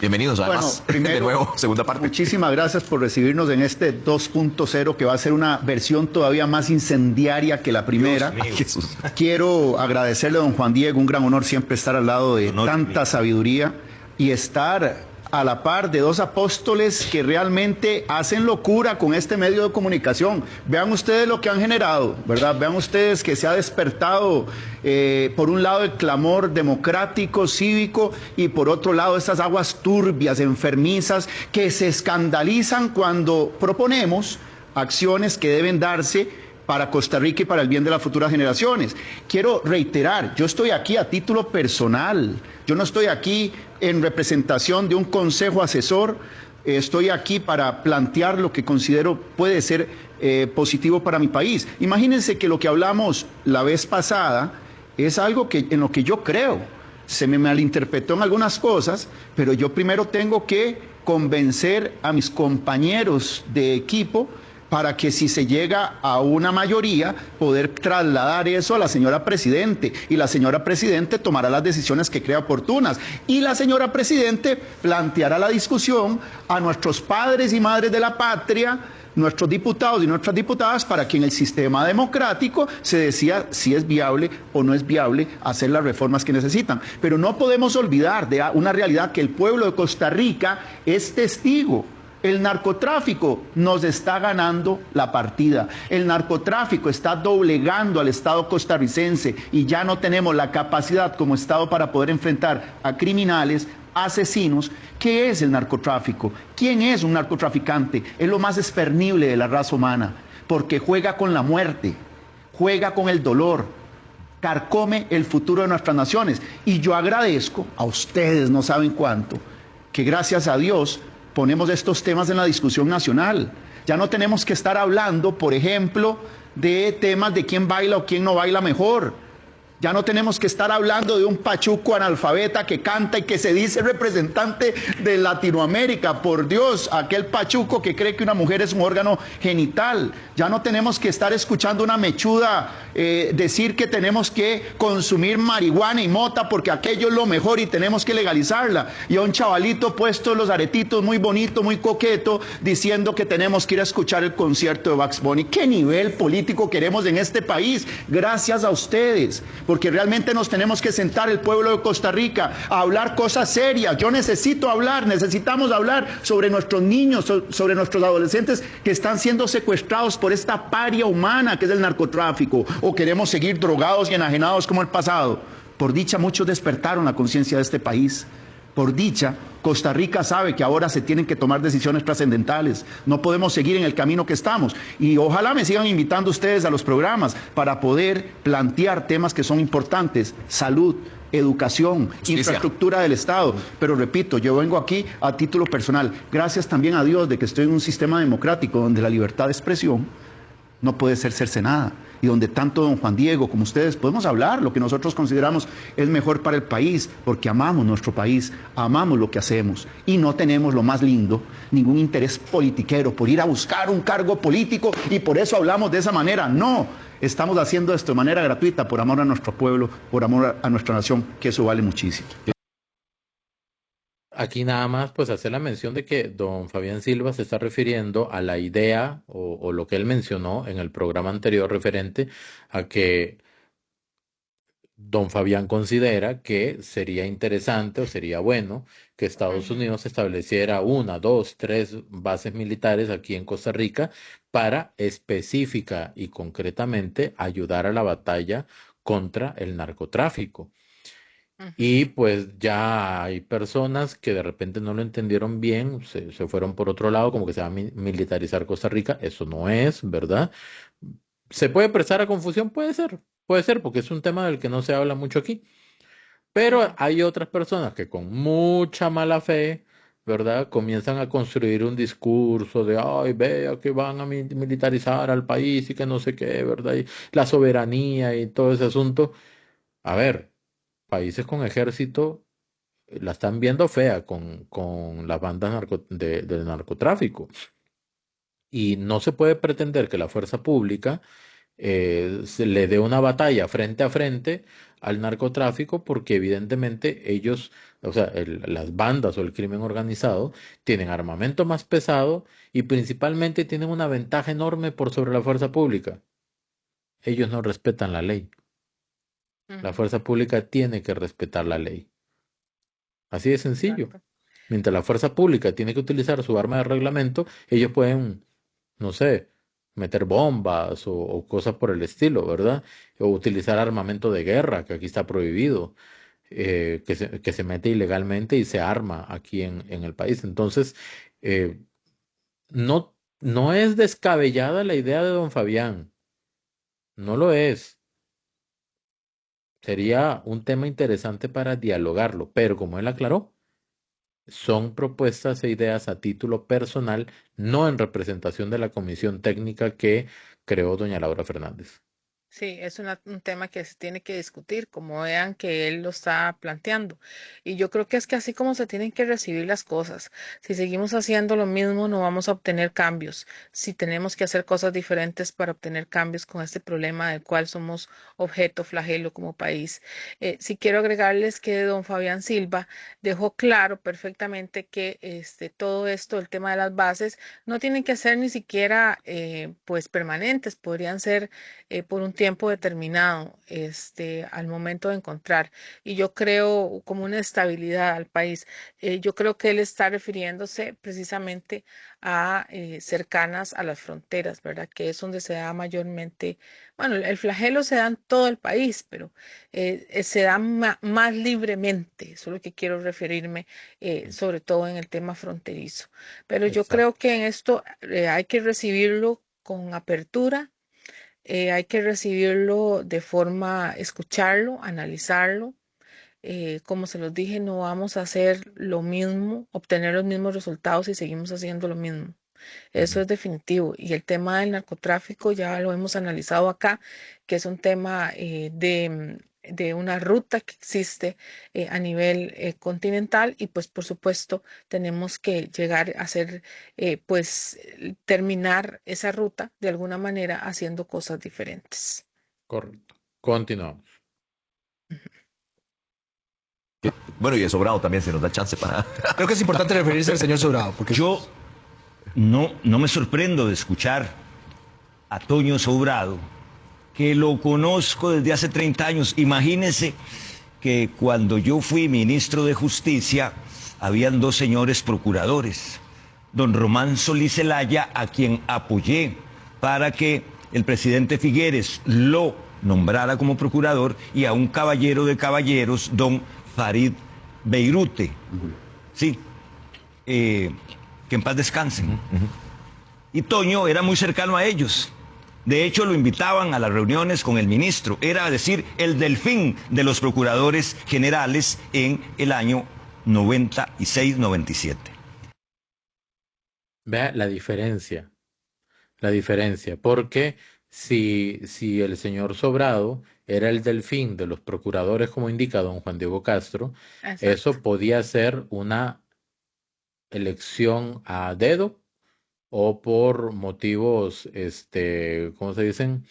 S5: Bienvenidos,
S6: Bueno,
S5: además, de
S6: primero,
S5: nuevo, segunda parte.
S6: muchísimas gracias por recibirnos en este 2.0, que va a ser una versión todavía más incendiaria que la primera.
S5: Dios mío, Jesús.
S6: Quiero agradecerle a don Juan Diego, un gran honor siempre estar al lado de
S5: Honor
S6: tanta
S5: mío.
S6: sabiduría y estar a la par de dos apóstoles que realmente hacen locura con este medio de comunicación. Vean ustedes lo que han generado, ¿verdad? Vean ustedes que se ha despertado, por un lado, el clamor democrático, cívico, y por otro lado, estas aguas turbias, enfermizas, que se escandalizan cuando proponemos acciones que deben darse para Costa Rica y para el bien de las futuras generaciones. Quiero reiterar, yo estoy aquí a título personal, yo no estoy aquí en representación de un consejo asesor, estoy aquí para plantear lo que considero puede ser positivo para mi país. Imagínense que lo que hablamos la vez pasada es algo en lo que yo creo. Se me malinterpretó en algunas cosas, pero yo primero tengo que convencer a mis compañeros de equipo para que si se llega a una mayoría, poder trasladar eso a la señora Presidente, y la señora Presidente tomará las decisiones que crea oportunas, y la señora Presidente planteará la discusión a nuestros padres y madres de la patria, nuestros diputados y nuestras diputadas, para que en el sistema democrático se decida si es viable o no es viable hacer las reformas que necesitan. Pero no podemos olvidar de una realidad que el pueblo de Costa Rica es testigo. El narcotráfico nos está ganando la partida. El narcotráfico está doblegando al Estado costarricense y ya no tenemos la capacidad como Estado para poder enfrentar a criminales, asesinos. ¿Qué es el narcotráfico? ¿Quién es un narcotraficante? Es lo más espernible de la raza humana, porque juega con la muerte, juega con el dolor, carcome el futuro de nuestras naciones. Y yo agradezco a ustedes, no saben cuánto, que gracias a Dios ponemos estos temas en la discusión nacional. Ya no tenemos que estar hablando, por ejemplo, de temas de quién baila o quién no baila mejor. Ya no tenemos que estar hablando de un pachuco analfabeta que canta y que se dice representante de Latinoamérica. Por Dios, aquel pachuco que cree que una mujer es un órgano genital. Ya no tenemos que estar escuchando una mechuda decir que tenemos que consumir marihuana y mota porque aquello es lo mejor y tenemos que legalizarla. Y a un chavalito puesto los aretitos muy bonito, muy coqueto, diciendo que tenemos que ir a escuchar el concierto de Bugs Bunny. ¿Qué nivel político queremos en este país? Gracias a ustedes. Porque realmente nos tenemos que sentar el pueblo de Costa Rica a hablar cosas serias. Yo necesito hablar, necesitamos hablar sobre nuestros niños, sobre nuestros adolescentes que están siendo secuestrados por esta paria humana que es el narcotráfico, o queremos seguir drogados y enajenados como el pasado. Por dicha, muchos despertaron la conciencia de este país. Por dicha, Costa Rica sabe que ahora se tienen que tomar decisiones trascendentales. No podemos seguir en el camino que estamos. Y ojalá me sigan invitando ustedes a los programas para poder plantear temas que son importantes: salud, educación,
S5: justicia,
S6: infraestructura del Estado. Pero repito, yo vengo aquí a título personal. Gracias también a Dios de que estoy en un sistema democrático donde la libertad de expresión no puede ser cercenada, y donde tanto don Juan Diego como ustedes podemos hablar lo que nosotros consideramos es mejor para el país, porque amamos nuestro país, amamos lo que hacemos, y no tenemos, lo más lindo, ningún interés politiquero por ir a buscar un cargo político, y por eso hablamos de esa manera. No, estamos haciendo esto de manera gratuita, por amor a nuestro pueblo, por amor a nuestra nación, que eso vale muchísimo.
S1: Aquí nada más pues hacer la mención de que don Fabián Silva se está refiriendo a la idea o lo que él mencionó en el programa anterior referente a que Don Fabián considera que sería interesante o sería bueno que Estados
S2: Ujú,
S1: Unidos estableciera una, dos, tres bases militares aquí en Costa Rica para específica y concretamente ayudar a la batalla contra el narcotráfico. Y
S2: ujú.
S1: pues ya hay personas que de repente no lo entendieron bien, se fueron por otro lado, como que se va a militarizar Costa Rica. Eso no es, ¿verdad? ¿Se puede prestar a confusión? Puede ser, porque es un tema del que no se habla mucho aquí. Pero
S2: Ujú.
S1: hay otras personas que con mucha mala fe, ¿verdad? Comienzan a construir un discurso de, ay, vea que van a militarizar al país y que no sé qué, ¿verdad? Y la soberanía y todo ese asunto. A ver, países con ejército la están viendo fea con las bandas del narcotráfico. Y no se puede pretender que la fuerza pública se le dé una batalla frente a frente al narcotráfico porque evidentemente ellos, o sea, las bandas o el crimen organizado tienen armamento más pesado y principalmente tienen una ventaja enorme por sobre la fuerza pública. Ellos no respetan la ley. La
S2: Ujú.
S1: fuerza pública tiene que respetar la ley. Así de sencillo.
S2: Exacto.
S1: Mientras la fuerza pública tiene que utilizar su arma de reglamento, ellos pueden, no sé, meter bombas o cosas por el estilo, ¿verdad? O utilizar armamento de guerra, que aquí está prohibido, que se mete ilegalmente y se arma aquí en el país. Entonces, eh, no es descabellada la idea de don Fabián, no lo es. Sería un tema interesante para dialogarlo, pero como él aclaró, son propuestas e ideas a título personal, no en representación de la comisión técnica que creó doña Laura Fernández.
S2: Sí, es un tema que se tiene que discutir, como vean que él lo está planteando. Y yo creo que es que así como se tienen que recibir las cosas, si seguimos haciendo lo mismo, no vamos a obtener cambios. Si tenemos que hacer cosas diferentes para obtener cambios con este problema del cual somos objeto, flagelo como país. Sí quiero agregarles que don Fabián Silva dejó claro perfectamente que todo esto, el tema de las bases, no tienen que ser ni siquiera pues permanentes, podrían ser por un tiempo determinado, al momento de encontrar. Y yo creo como una estabilidad al país. Yo creo que él está refiriéndose precisamente a cercanas a las fronteras, ¿verdad? Que es donde se da mayormente, bueno, el flagelo se da en todo el país, pero se da más libremente, eso es lo que quiero referirme, sobre todo en el tema fronterizo. Pero yo creo
S1: Exacto.
S2: que en esto hay que recibirlo con apertura, hay que recibirlo de forma, escucharlo, analizarlo. Como se los dije, no vamos a hacer lo mismo, obtener los mismos resultados si seguimos haciendo lo mismo. Eso
S1: Ujú.
S2: es definitivo. Y el tema del narcotráfico ya lo hemos analizado acá, que es un tema de una ruta que existe a nivel continental y pues por supuesto tenemos que llegar a hacer, pues terminar esa ruta de alguna manera haciendo cosas diferentes.
S1: Correcto. Continuamos.
S5: Bueno, y de sobrado también, se nos da chance para...
S4: Creo que es importante referirse al señor Sobrado, porque
S7: Yo no me sorprendo de escuchar a Toño Sobrado, que lo conozco desde hace 30 años. Imagínense que cuando yo fui ministro de Justicia, habían dos señores procuradores. Don Román Solís Zelaya, a quien apoyé para que el presidente Figueres lo nombrara como procurador, y a un caballero de caballeros, don Farid Beirute. Sí, que en paz descansen. Y Toño era muy cercano a ellos. De hecho, lo invitaban a las reuniones con el ministro. Era decir, el delfín de los procuradores generales en el año 96-97.
S1: Vea la diferencia, porque si el señor Sobrado era el delfín de los procuradores, como indica don Juan Diego Castro,
S2: Exacto.
S1: eso podía ser una elección a dedo o por motivos, ¿cómo se dicen?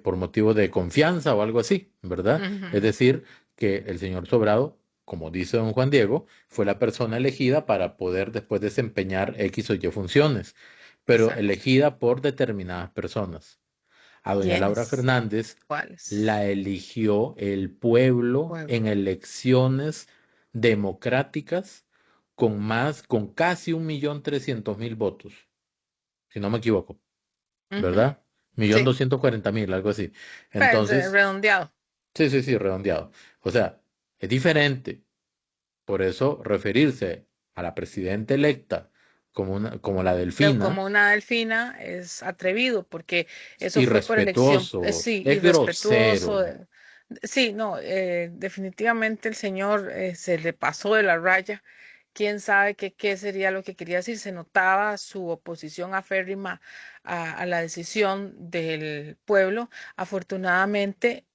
S1: Por motivo de confianza o algo así, ¿verdad? Es
S2: Ujú.
S1: decir, que el señor Sobrado, como dice don Juan Diego, fue la persona elegida para poder después desempeñar X o Y funciones, pero
S2: Exacto.
S1: elegida por determinadas personas. A doña Laura
S2: ¿Quiénes?
S1: Fernández
S2: ¿Cuáles?
S1: la eligió el pueblo
S2: Pueblo.
S1: en elecciones democráticas con casi 1.300.000 votos, si no me equivoco,
S2: Ujú,
S1: ¿verdad? millón
S2: sí,
S1: doscientos cuarenta mil, algo así. Entonces,
S2: redondeado.
S1: sí, sí, sí, redondeado. O sea, es diferente. Por eso referirse a la presidenta electa como la Delfina
S2: Como una delfina es atrevido, porque
S1: es
S2: eso fue por elección,
S1: irrespetuoso,
S2: sí,
S1: es
S2: irrespetuoso.
S1: grosero.
S2: Sí, no, definitivamente el señor se le pasó de la raya. Quién sabe qué sería lo que quería decir. Se notaba su oposición aférrima a la decisión del pueblo. Afortunadamente,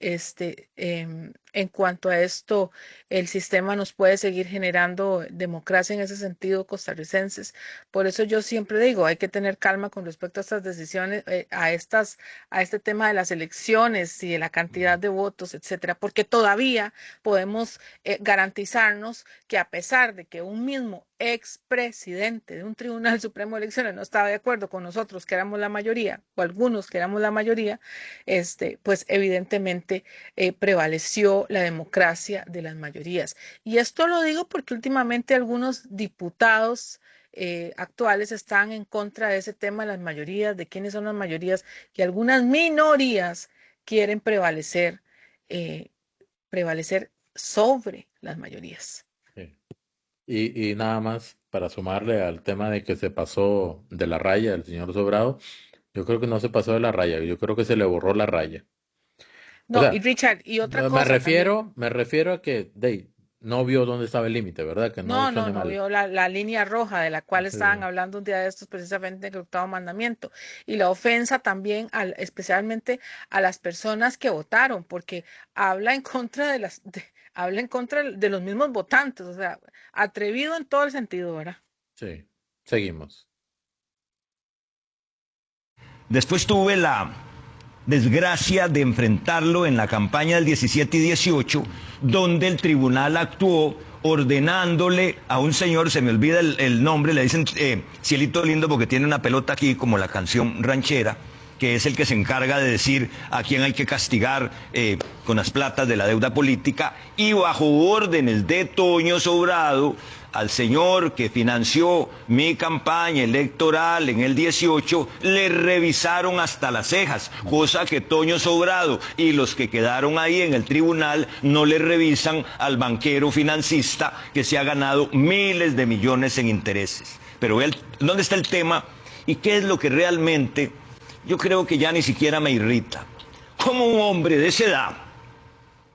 S2: en cuanto a esto, el sistema nos puede seguir generando democracia en ese sentido, costarricenses. Por eso yo siempre digo, hay que tener calma con respecto a estas decisiones, a este tema de las elecciones y de la cantidad de votos, etcétera, porque todavía podemos garantizarnos que a pesar de que un mismo expresidente de un Tribunal Supremo de Elecciones no estaba de acuerdo con nosotros, que éramos la mayoría, o algunos que éramos la mayoría, pues evidentemente prevaleció la democracia de las mayorías. Y esto lo digo porque últimamente algunos diputados actuales están en contra de ese tema de las mayorías, de quiénes son las mayorías, y algunas minorías quieren eh, prevalecer sobre las mayorías.
S1: Sí. Y nada más para sumarle al tema de que se pasó de la raya el señor Sobrado, yo creo que no se pasó de la raya, yo creo que se le borró la raya. O
S2: No, y
S1: sea,
S2: Richard, y otra
S1: me
S2: cosa también.
S1: refiero, me refiero a que no vio dónde estaba el límite, ¿verdad? Que no
S2: No,
S1: hizo
S2: no, no
S1: animal.
S2: vio la línea roja de la cual
S1: Sí,
S2: estaban hablando un día de estos precisamente en el octavo mandamiento. Y la ofensa también, especialmente a las personas que votaron, porque habla en contra habla en contra de los mismos votantes, o sea, atrevido en todo el sentido, ¿verdad?
S1: sí. Seguimos.
S7: Después tuve la desgracia de enfrentarlo en la campaña del 17 y 18, donde el tribunal actuó ordenándole a un señor, se me olvida el nombre, le dicen Cielito Lindo porque tiene una pelota aquí como la canción ranchera, que es el que se encarga de decir a quién hay que castigar con las platas de la deuda política, y bajo órdenes de Toño Sobrado, al señor que financió mi campaña electoral en el 18, le revisaron hasta las cejas, cosa que Toño Sobrado y los que quedaron ahí en el tribunal no le revisan al banquero financista que se ha ganado miles de millones en intereses. Pero ¿dónde está el tema? ¿Y qué es lo que realmente yo creo que ya ni siquiera me irrita? ¿Cómo un hombre de esa edad,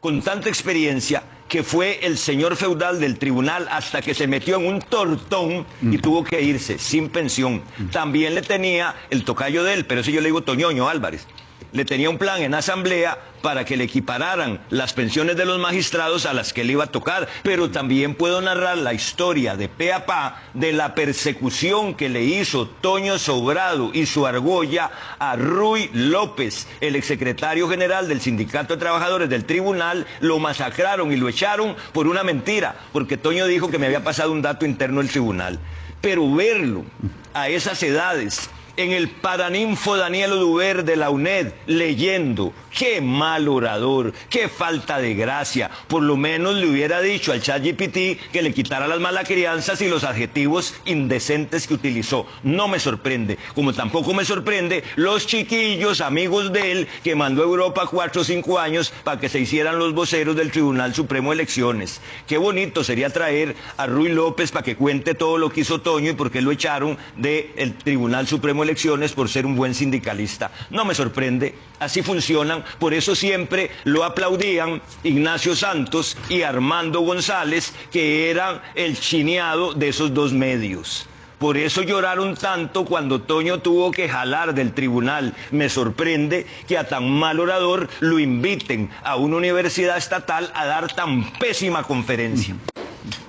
S7: con tanta experiencia, que fue el señor feudal del tribunal hasta que se metió en un tortón y tuvo que irse sin pensión? También le tenía el tocayo de él, pero eso yo le digo Toñoño Álvarez, le tenía un plan en asamblea para que le equipararan las pensiones de los magistrados a las que le iba a tocar, pero también puedo narrar la historia de pe a pa de la persecución que le hizo Toño Sobrado y su argolla a Ruy López, el exsecretario general del Sindicato de Trabajadores del Tribunal. Lo masacraron y lo echaron por una mentira, porque Toño dijo que me había pasado un dato interno del tribunal. Pero verlo a esas edades, en el Paraninfo Daniel Oduber de la UNED, leyendo, qué mal orador, qué falta de gracia. Por lo menos le hubiera dicho al ChatGPT que le quitara las malacrianzas y los adjetivos indecentes que utilizó. No me sorprende, como tampoco me sorprende los chiquillos amigos de él que mandó a Europa 4 o 5 años para que se hicieran los voceros del Tribunal Supremo de Elecciones. Qué bonito sería traer a Ruy López para que cuente todo lo que hizo Toño y por qué lo echaron del Tribunal Supremo de Elecciones por ser un buen sindicalista. No me sorprende, así funcionan. Por eso siempre lo aplaudían Ignacio Santos y Armando González, que eran el chineado de esos dos medios. Por eso lloraron tanto cuando Toño tuvo que jalar del tribunal. Me sorprende que a tan mal orador lo inviten a una universidad estatal a dar tan pésima conferencia.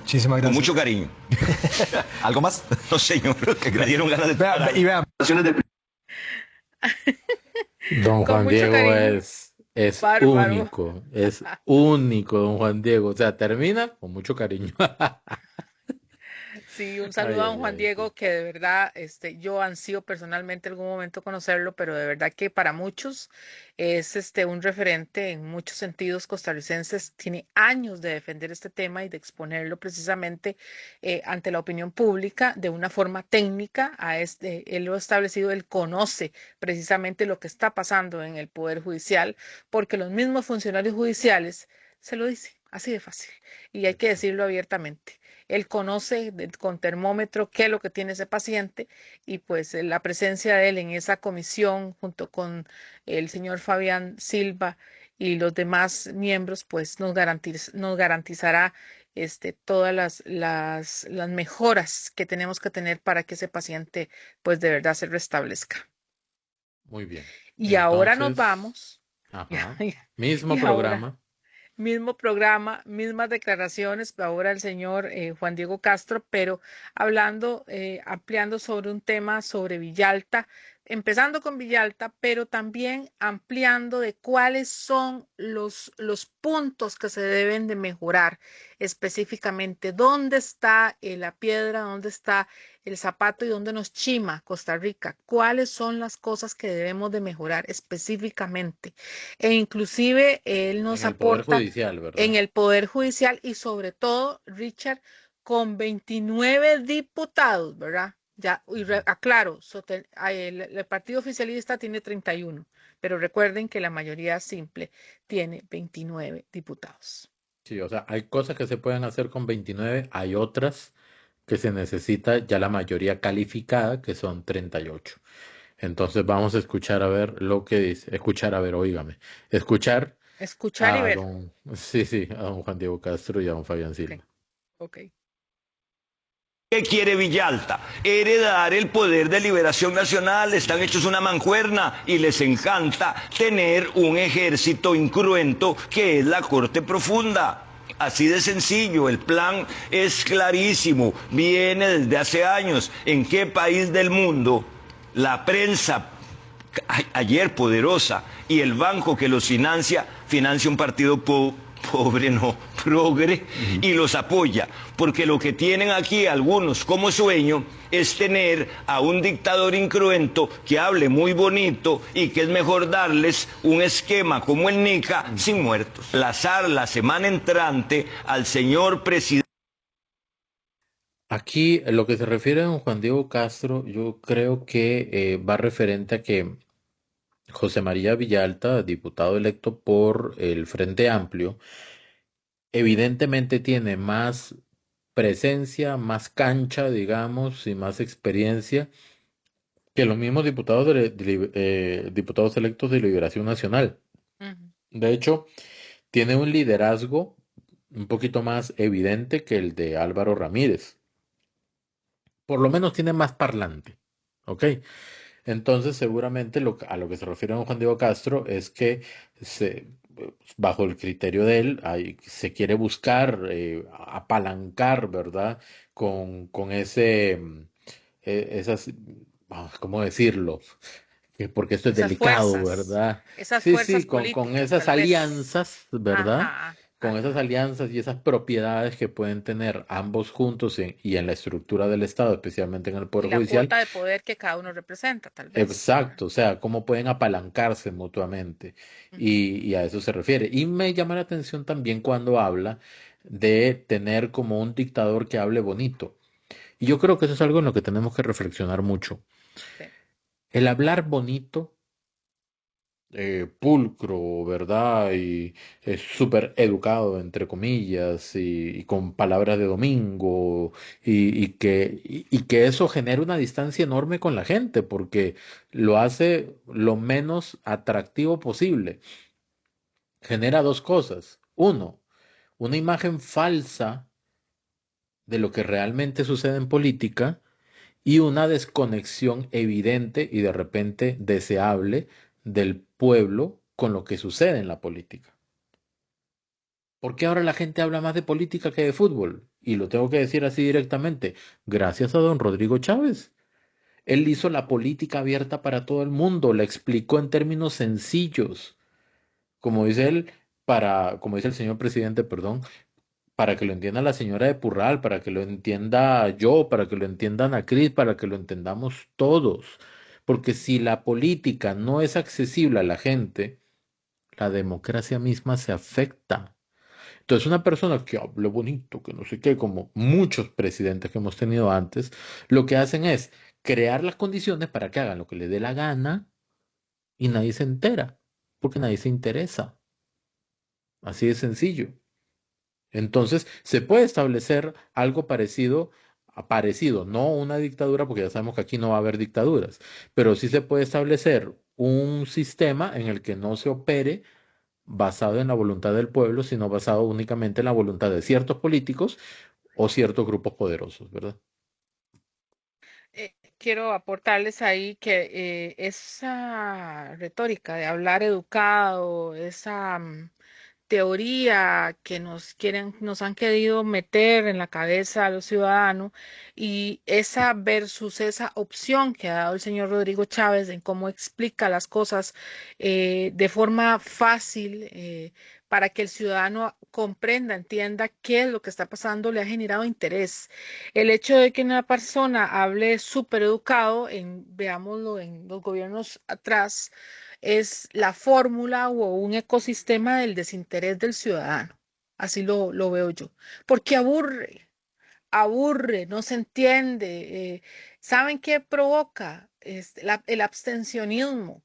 S4: Muchísimas gracias.
S7: Con mucho cariño.
S5: ¿Algo más?
S7: No, señor, me dieron ganas de parar.
S4: Y vean,
S1: Don
S2: Con
S1: Juan
S2: mucho
S1: Diego
S2: cariño.
S1: es
S2: Bárbaro.
S1: único, don Juan Diego. O sea, termina con mucho cariño.
S2: Sí, un
S1: Ay,
S2: saludo a don
S1: ay,
S2: Juan
S1: ay,
S2: Diego,
S1: sí.
S2: que de verdad, yo ansío personalmente algún momento conocerlo, pero de verdad que para muchos es un referente en muchos sentidos costarricenses. Tiene años de defender este tema y de exponerlo precisamente ante la opinión pública de una forma técnica. Él lo ha establecido, él conoce precisamente lo que está pasando en el Poder Judicial, porque los mismos funcionarios judiciales se lo dicen, así de fácil, y hay que decirlo abiertamente. Él conoce con termómetro qué es lo que tiene ese paciente y pues la presencia de él en esa comisión junto con el señor Fabián Silva y los demás miembros pues nos garantizará todas las mejoras que tenemos que tener para que ese paciente pues de verdad se restablezca.
S1: Muy bien.
S2: Y ahora nos
S1: Entonces,
S2: vamos.
S1: ajá, mismo
S2: Y ahora
S1: programa.
S2: mismo programa, mismas declaraciones, ahora el señor Juan Diego Castro, pero hablando, ampliando sobre un tema sobre Villalta, empezando con Villalta, pero también ampliando de cuáles son los puntos que se deben de mejorar específicamente, dónde está la piedra, dónde está el zapato y dónde nos chima Costa Rica, cuáles son las cosas que debemos de mejorar específicamente. E inclusive él
S1: En
S2: nos
S1: el Poder
S2: aporta
S1: Judicial,
S2: en
S1: ¿verdad?
S2: el Poder Judicial y sobre todo, Richard, con 29 diputados, ¿verdad? Ya, y
S1: Ujú.
S2: aclaro, el partido oficialista tiene 31, pero recuerden que la mayoría simple tiene 29 diputados.
S1: Sí, o sea, hay cosas que se pueden hacer con 29, hay otras que se necesita ya la mayoría calificada, que son 38. Entonces vamos a escuchar a ver lo que dice, escuchar a ver, óigame, escuchar
S2: Escuchar y
S1: a
S2: ver.
S1: don, sí, sí, a don Juan Diego Castro y a don Fabián
S2: Ok,
S1: Silva.
S2: ok.
S7: ¿Qué quiere Villalta? Heredar el poder de liberación nacional. Están hechos una mancuerna y les encanta tener un ejército incruento que es la Corte Profunda. Así de sencillo, el plan es clarísimo, viene desde hace años. ¿En qué país del mundo la prensa ayer poderosa y el banco que los financia un partido pobre, no, progre, y los apoya? Porque lo que tienen aquí algunos como sueño es tener a un dictador incruento que hable muy bonito y que es mejor darles un esquema como el NICA sin muertos. Lazar la semana entrante al señor presidente.
S1: Aquí, lo que se refiere a don Juan Diego Castro, yo creo que va referente a que José María Villalta, diputado electo por el Frente Amplio, evidentemente tiene más presencia, más cancha, digamos, y más experiencia que los mismos diputados electos de Liberación Nacional.
S2: Ujú.
S1: De hecho, tiene un liderazgo un poquito más evidente que el de Álvaro Ramírez. Por lo menos tiene más parlante. ¿Ok? Entonces, seguramente a lo que se refiere don Juan Diego Castro es que bajo el criterio de él se quiere buscar apalancar, ¿verdad? Con esas, ¿cómo decirlo? Porque esto es delicado, ¿verdad?
S2: Esas
S1: Sí, sí,
S2: fuerzas
S1: con
S2: políticas,
S1: esas
S2: tal vez.
S1: alianzas, ¿verdad?
S2: Ajá,
S1: Con esas
S2: ajá.
S1: alianzas y esas propiedades que pueden tener ambos juntos y en la estructura del Estado, especialmente en el
S2: Y
S1: Poder
S2: la
S1: Judicial.
S2: cuota de poder que cada uno representa, tal vez, ¿verdad?
S1: Exacto, o sea, cómo pueden apalancarse mutuamente.
S2: Ujú.
S1: Y a eso se refiere. Y me llama la atención también cuando habla de tener como un dictador que hable bonito. Y yo creo que eso es algo en lo que tenemos que reflexionar mucho.
S2: Sí.
S1: El hablar bonito, pulcro, ¿verdad? Y es súper educado, entre comillas, y con palabras de domingo, y que eso genera una distancia enorme con la gente, porque lo hace lo menos atractivo posible. Genera dos cosas. Uno, una imagen falsa de lo que realmente sucede en política y una desconexión evidente y de repente deseable del pueblo con lo que sucede en la política. ¿Por qué ahora la gente habla más de política que de fútbol? Y lo tengo que decir así directamente, gracias a don Rodrigo Chávez. Él hizo la política abierta para todo el mundo, la explicó en términos sencillos, como dice él, como dice el señor presidente, perdón, para que lo entienda la señora de Purral, para que lo entienda yo, para que lo entienda Ana Cris, para que lo entendamos todos. Porque si la política no es accesible a la gente, la democracia misma se afecta. Entonces, una persona que hable bonito, que no sé qué, como muchos presidentes que hemos tenido antes, lo que hacen es crear las condiciones para que hagan lo que les dé la gana y nadie se entera, porque nadie se interesa. Así de sencillo. Entonces, se puede establecer algo parecido, no una dictadura, porque ya sabemos que aquí no va a haber dictaduras, pero sí se puede establecer un sistema en el que no se opere basado en la voluntad del pueblo, sino basado únicamente en la voluntad de ciertos políticos o ciertos grupos poderosos, ¿verdad?
S2: Quiero aportarles ahí que esa retórica de hablar educado, esa teoría que nos han querido meter en la cabeza a los ciudadanos y esa versus esa opción que ha dado el señor Rodrigo Chávez en cómo explica las cosas de forma fácil para que el ciudadano comprenda, entienda qué es lo que está pasando, le ha generado interés. El hecho de que una persona hable súper educado, veámoslo en los gobiernos atrás, es la fórmula o un ecosistema del desinterés del ciudadano. Así lo veo yo. Porque aburre, no se entiende. ¿Saben qué provoca? El abstencionismo,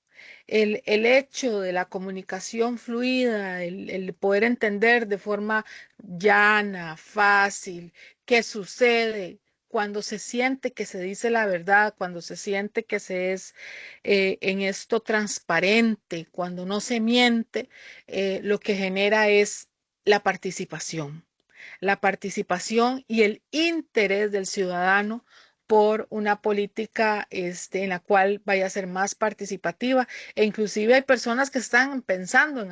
S2: el hecho de la comunicación fluida, el poder entender de forma llana, fácil, qué sucede. Cuando se siente que se dice la verdad, cuando se siente que se es en esto transparente, cuando no se miente, lo que genera es la participación y el interés del ciudadano por una política en la cual vaya a ser más participativa e inclusive hay personas que están pensando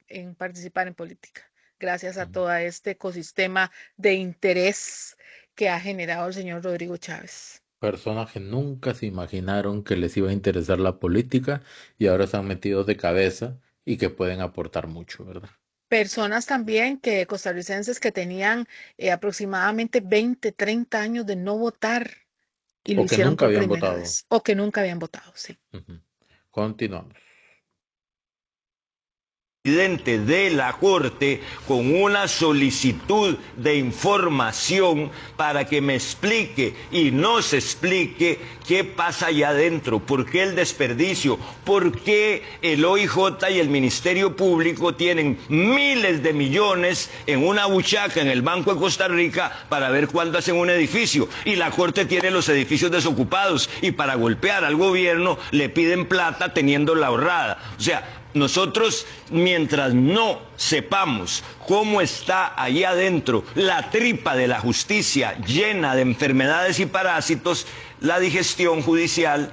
S2: en participar en política gracias a todo este ecosistema de interés que ha generado el señor Rodrigo Chávez.
S1: Personas que nunca se imaginaron que les iba a interesar la política y ahora están metidos de cabeza y que pueden aportar mucho, ¿verdad?
S2: Personas también que costarricenses que tenían aproximadamente 20, 30 años de no votar y lo
S1: O que
S2: hicieron
S1: nunca
S2: por
S1: habían
S2: primera
S1: votado.
S2: vez o que nunca habían votado, sí.
S1: Ujú. Continuamos.
S7: Presidente de la Corte con una solicitud de información para que me explique y nos explique qué pasa allá adentro, por qué el desperdicio, por qué el OIJ y el Ministerio Público tienen miles de millones en una buchaca en el Banco de Costa Rica para ver cuándo hacen un edificio y la Corte tiene los edificios desocupados y para golpear al gobierno le piden plata teniéndola ahorrada. O sea, nosotros, mientras no sepamos cómo está ahí adentro la tripa de la justicia llena de enfermedades y parásitos, la digestión judicial,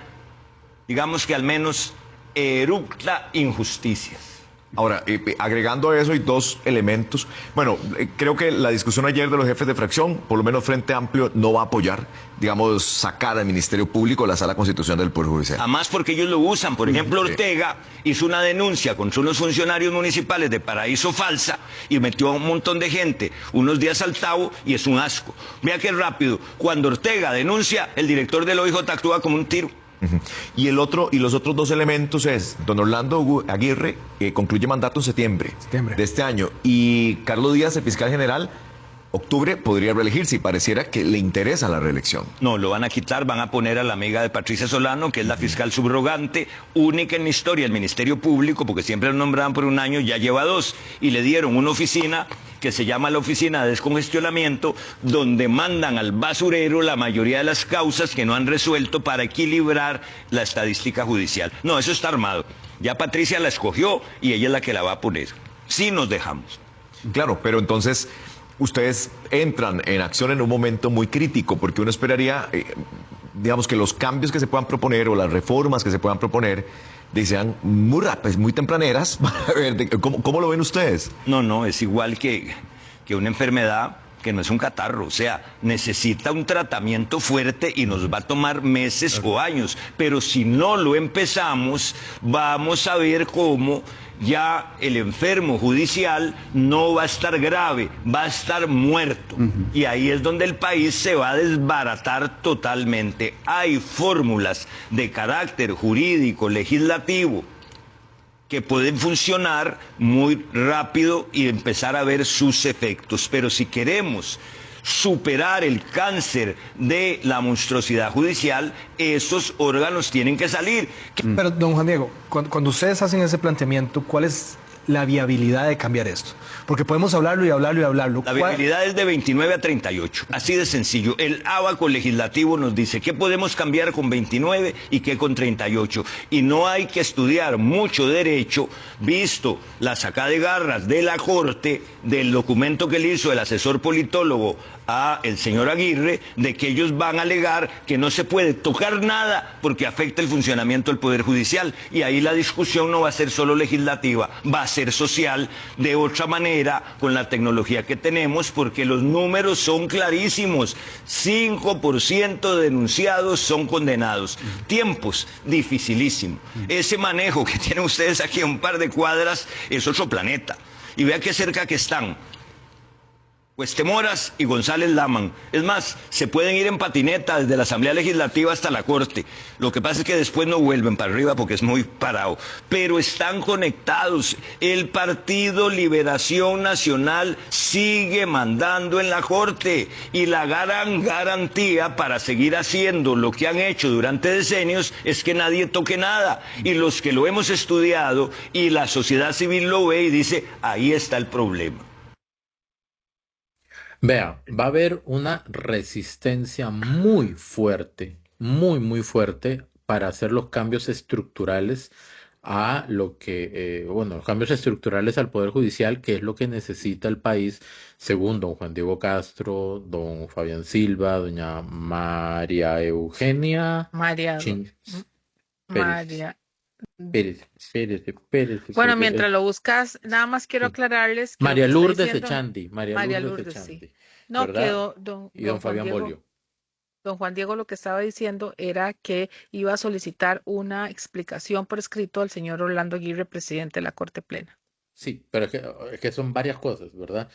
S7: digamos que al menos eructa injusticias.
S5: Ahora, agregando a eso hay dos elementos. Bueno, creo que la discusión ayer de los jefes de fracción, por lo menos Frente Amplio, no va a apoyar, digamos, sacar al Ministerio Público de la Sala Constitucional del Poder Judicial.
S7: Además porque ellos lo usan. Por ejemplo, Ortega hizo una denuncia contra unos funcionarios municipales de paraíso falsa y metió a un montón de gente unos días al tabo y es un asco. Vea qué rápido. Cuando Ortega denuncia, el director del OIJ actúa como un tiro.
S5: Y los otros dos elementos es don Orlando Aguirre, que concluye mandato en septiembre de este año, y Carlos Díaz, el fiscal general, octubre podría reelegirse y pareciera que le interesa la reelección.
S7: No, lo van a quitar, van a poner a la amiga de Patricia Solano, que es la fiscal subrogante, única en la historia del Ministerio Público, porque siempre lo nombraban por un año, ya lleva 2, y le dieron una oficina que se llama la Oficina de Descongestionamiento, donde mandan al basurero la mayoría de las causas que no han resuelto para equilibrar la estadística judicial. No, eso está armado. Ya Patricia la escogió y ella es la que la va a poner. Sí nos dejamos.
S5: Claro, pero entonces ustedes entran en acción en un momento muy crítico, porque uno esperaría, digamos, que los cambios que se puedan proponer o las reformas que se puedan proponer sean muy rápidas, muy tempraneras. ¿Cómo lo ven ustedes?
S7: No, es igual que una enfermedad que no es un catarro, o sea, necesita un tratamiento fuerte y nos va a tomar meses o años, pero si no lo empezamos, vamos a ver cómo ya el enfermo judicial no va a estar grave, va a estar muerto. Y ahí es donde el país se va a desbaratar totalmente. Hay fórmulas de carácter jurídico, legislativo, que pueden funcionar muy rápido y empezar a ver sus efectos. Pero si queremos superar el cáncer de la monstruosidad judicial, esos órganos tienen que salir.
S4: Pero, don Juan Diego, cuando ustedes hacen ese planteamiento, ¿cuál es la viabilidad de cambiar esto? Porque podemos hablarlo y hablarlo y hablarlo.
S7: La viabilidad es de 29 a 38, así de sencillo. El ábaco legislativo nos dice qué podemos cambiar con 29 y qué con 38. Y no hay que estudiar mucho derecho, visto la sacada de garras de la Corte, del documento que le hizo el asesor politólogo a el señor Aguirre, de que ellos van a alegar que no se puede tocar nada porque afecta el funcionamiento del Poder Judicial. Y ahí la discusión no va a ser solo legislativa, va a ser social, de otra manera, con la tecnología que tenemos, porque los números son clarísimos. 5% de denunciados son condenados. Tiempos dificilísimos. Ese manejo que tienen ustedes aquí a un par de cuadras es otro planeta. Y vea qué cerca que están Cuestemoras y González Laman. Es más, se pueden ir en patineta desde la Asamblea Legislativa hasta la Corte. Lo que pasa es que después no vuelven para arriba porque es muy parado. Pero están conectados. El Partido Liberación Nacional sigue mandando en la Corte. Y la gran garantía para seguir haciendo lo que han hecho durante decenios es que nadie toque nada. Y los que lo hemos estudiado y la sociedad civil lo ve y dice, ahí está el problema.
S1: Vea, va a haber una resistencia muy fuerte, muy fuerte para hacer los cambios estructurales a lo que, bueno, los cambios estructurales al Poder Judicial, que es lo que necesita el país, según don Juan Diego Castro, don Fabián Silva, doña María Eugenia
S2: María,
S1: Chin Pérez.
S2: María.
S1: Espérese,
S2: Bueno,
S1: porque
S2: mientras lo buscas, nada más quiero aclararles que lo
S1: María
S2: que está
S1: Lourdes
S2: diciendo
S1: Echandi, María
S2: María
S1: Lourdes
S2: Lourdes, sí.
S1: Echandi,
S2: No, que
S1: ¿verdad?
S2: don
S1: Y don
S2: Juan
S1: Fabián
S2: Diego,
S1: Bolio.
S2: don Juan Diego lo que estaba diciendo era que iba a solicitar una explicación por escrito al señor Orlando Aguirre, presidente de la Corte Plena.
S1: Sí, pero es que son varias cosas, ¿verdad?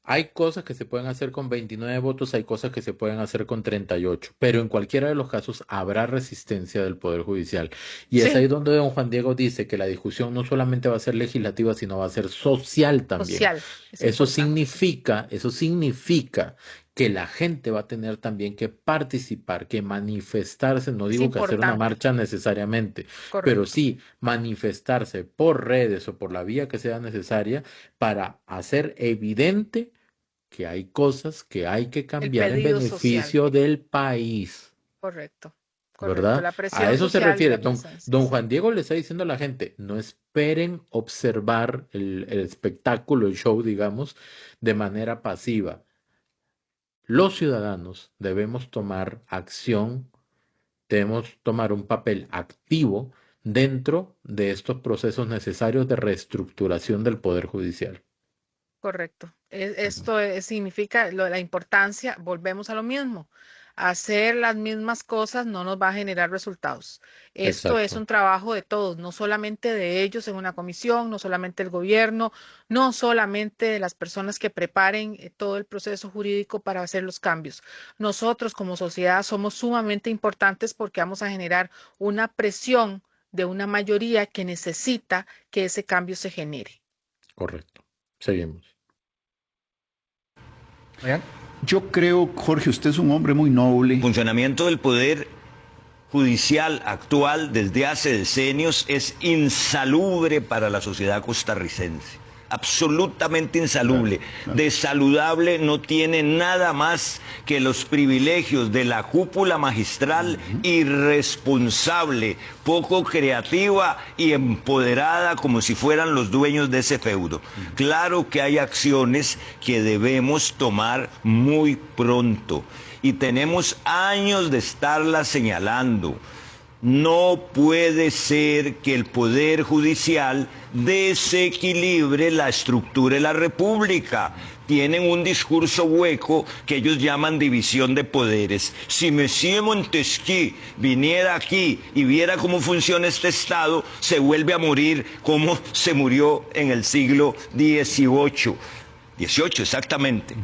S1: Hay cosas que se pueden hacer con 29 votos, hay cosas que se pueden hacer con 38, pero en cualquiera de los casos habrá resistencia del Poder Judicial. Y es
S2: Sí,
S1: ahí donde don Juan Diego dice que la discusión no solamente va a ser legislativa, sino va a ser social también.
S2: social, es
S1: Eso
S2: importante.
S1: significa que la gente va a tener también que participar, que manifestarse, no
S2: Es
S1: digo que hacer una
S2: importante,
S1: marcha necesariamente, pero
S2: correcto.
S1: sí manifestarse por redes o por la vía que sea necesaria para hacer evidente que hay cosas que hay que
S2: El
S1: cambiar en
S2: pedido social,
S1: beneficio del país,
S2: correcto, correcto.
S1: ¿verdad?
S2: La
S1: A
S2: presión
S1: eso se
S2: social y
S1: refiere.
S2: la
S1: Don
S2: presencia, sí.
S1: Juan Diego le está diciendo a la gente, no esperen observar el espectáculo, el show, digamos, de manera pasiva. Los ciudadanos debemos tomar acción, debemos tomar un papel activo dentro de estos procesos necesarios de reestructuración del Poder Judicial.
S2: Correcto. Esto significa la importancia, volvemos a lo mismo. Hacer las mismas cosas no nos va a generar resultados. Esto es
S1: Exacto,
S2: un trabajo de todos, no solamente de ellos en una comisión, no solamente el gobierno, no solamente de las personas que preparen todo el proceso jurídico para hacer los cambios. Nosotros como sociedad somos sumamente importantes porque vamos a generar una presión de una mayoría que necesita que ese cambio se genere.
S1: correcto. Seguimos.
S4: Fabián.
S6: Yo creo, Jorge, usted es un hombre muy noble.
S7: El funcionamiento del Poder Judicial actual desde hace decenios es insalubre para la sociedad costarricense. Absolutamente insalubre. De saludable no tiene nada más que los privilegios de la cúpula magistral irresponsable, poco creativa y empoderada como si fueran los dueños de ese feudo. Claro que hay acciones que debemos tomar muy pronto y tenemos años de estarlas señalando. No puede ser que el Poder Judicial desequilibre la estructura de la República. tienen un discurso hueco que ellos llaman división de poderes. Si Monsieur Montesquieu viniera aquí y viera cómo funciona este Estado, se vuelve a morir como se murió en el siglo XVIII. 18, exactamente.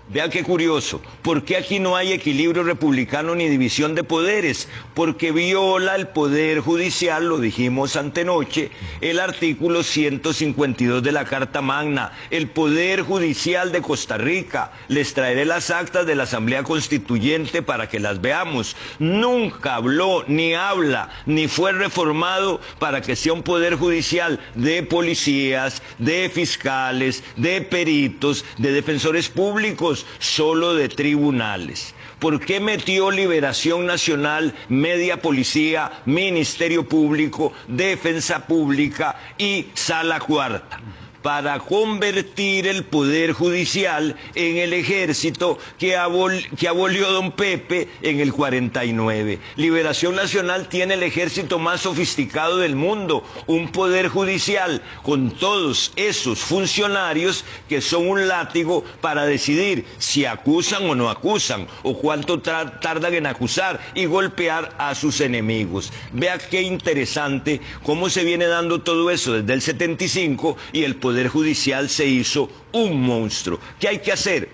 S7: Vea qué curioso. ¿Por qué aquí no hay equilibrio republicano ni división de poderes? Porque viola el Poder Judicial, lo dijimos antenoche, el artículo 152 de la Carta Magna. El Poder Judicial de Costa Rica. Les traeré las actas de la Asamblea Constituyente para que las veamos. Nunca habló, ni habla, ni fue reformado para que sea un Poder Judicial de policías, de fiscales, de peritos, de defensores públicos, solo de tribunales. ¿Por qué metió Liberación Nacional, Media Policía, Ministerio Público, Defensa Pública y Sala Cuarta? Para convertir el Poder Judicial en el ejército que abolió don Pepe en el 49. Liberación Nacional tiene el ejército más sofisticado del mundo, un Poder Judicial con todos esos funcionarios que son un látigo para decidir si acusan o no acusan, o cuánto tardan en acusar y golpear a sus enemigos. Vea qué interesante cómo se viene dando todo eso desde el 75 y el Poder Judicial se hizo un monstruo. ¿Qué hay que hacer?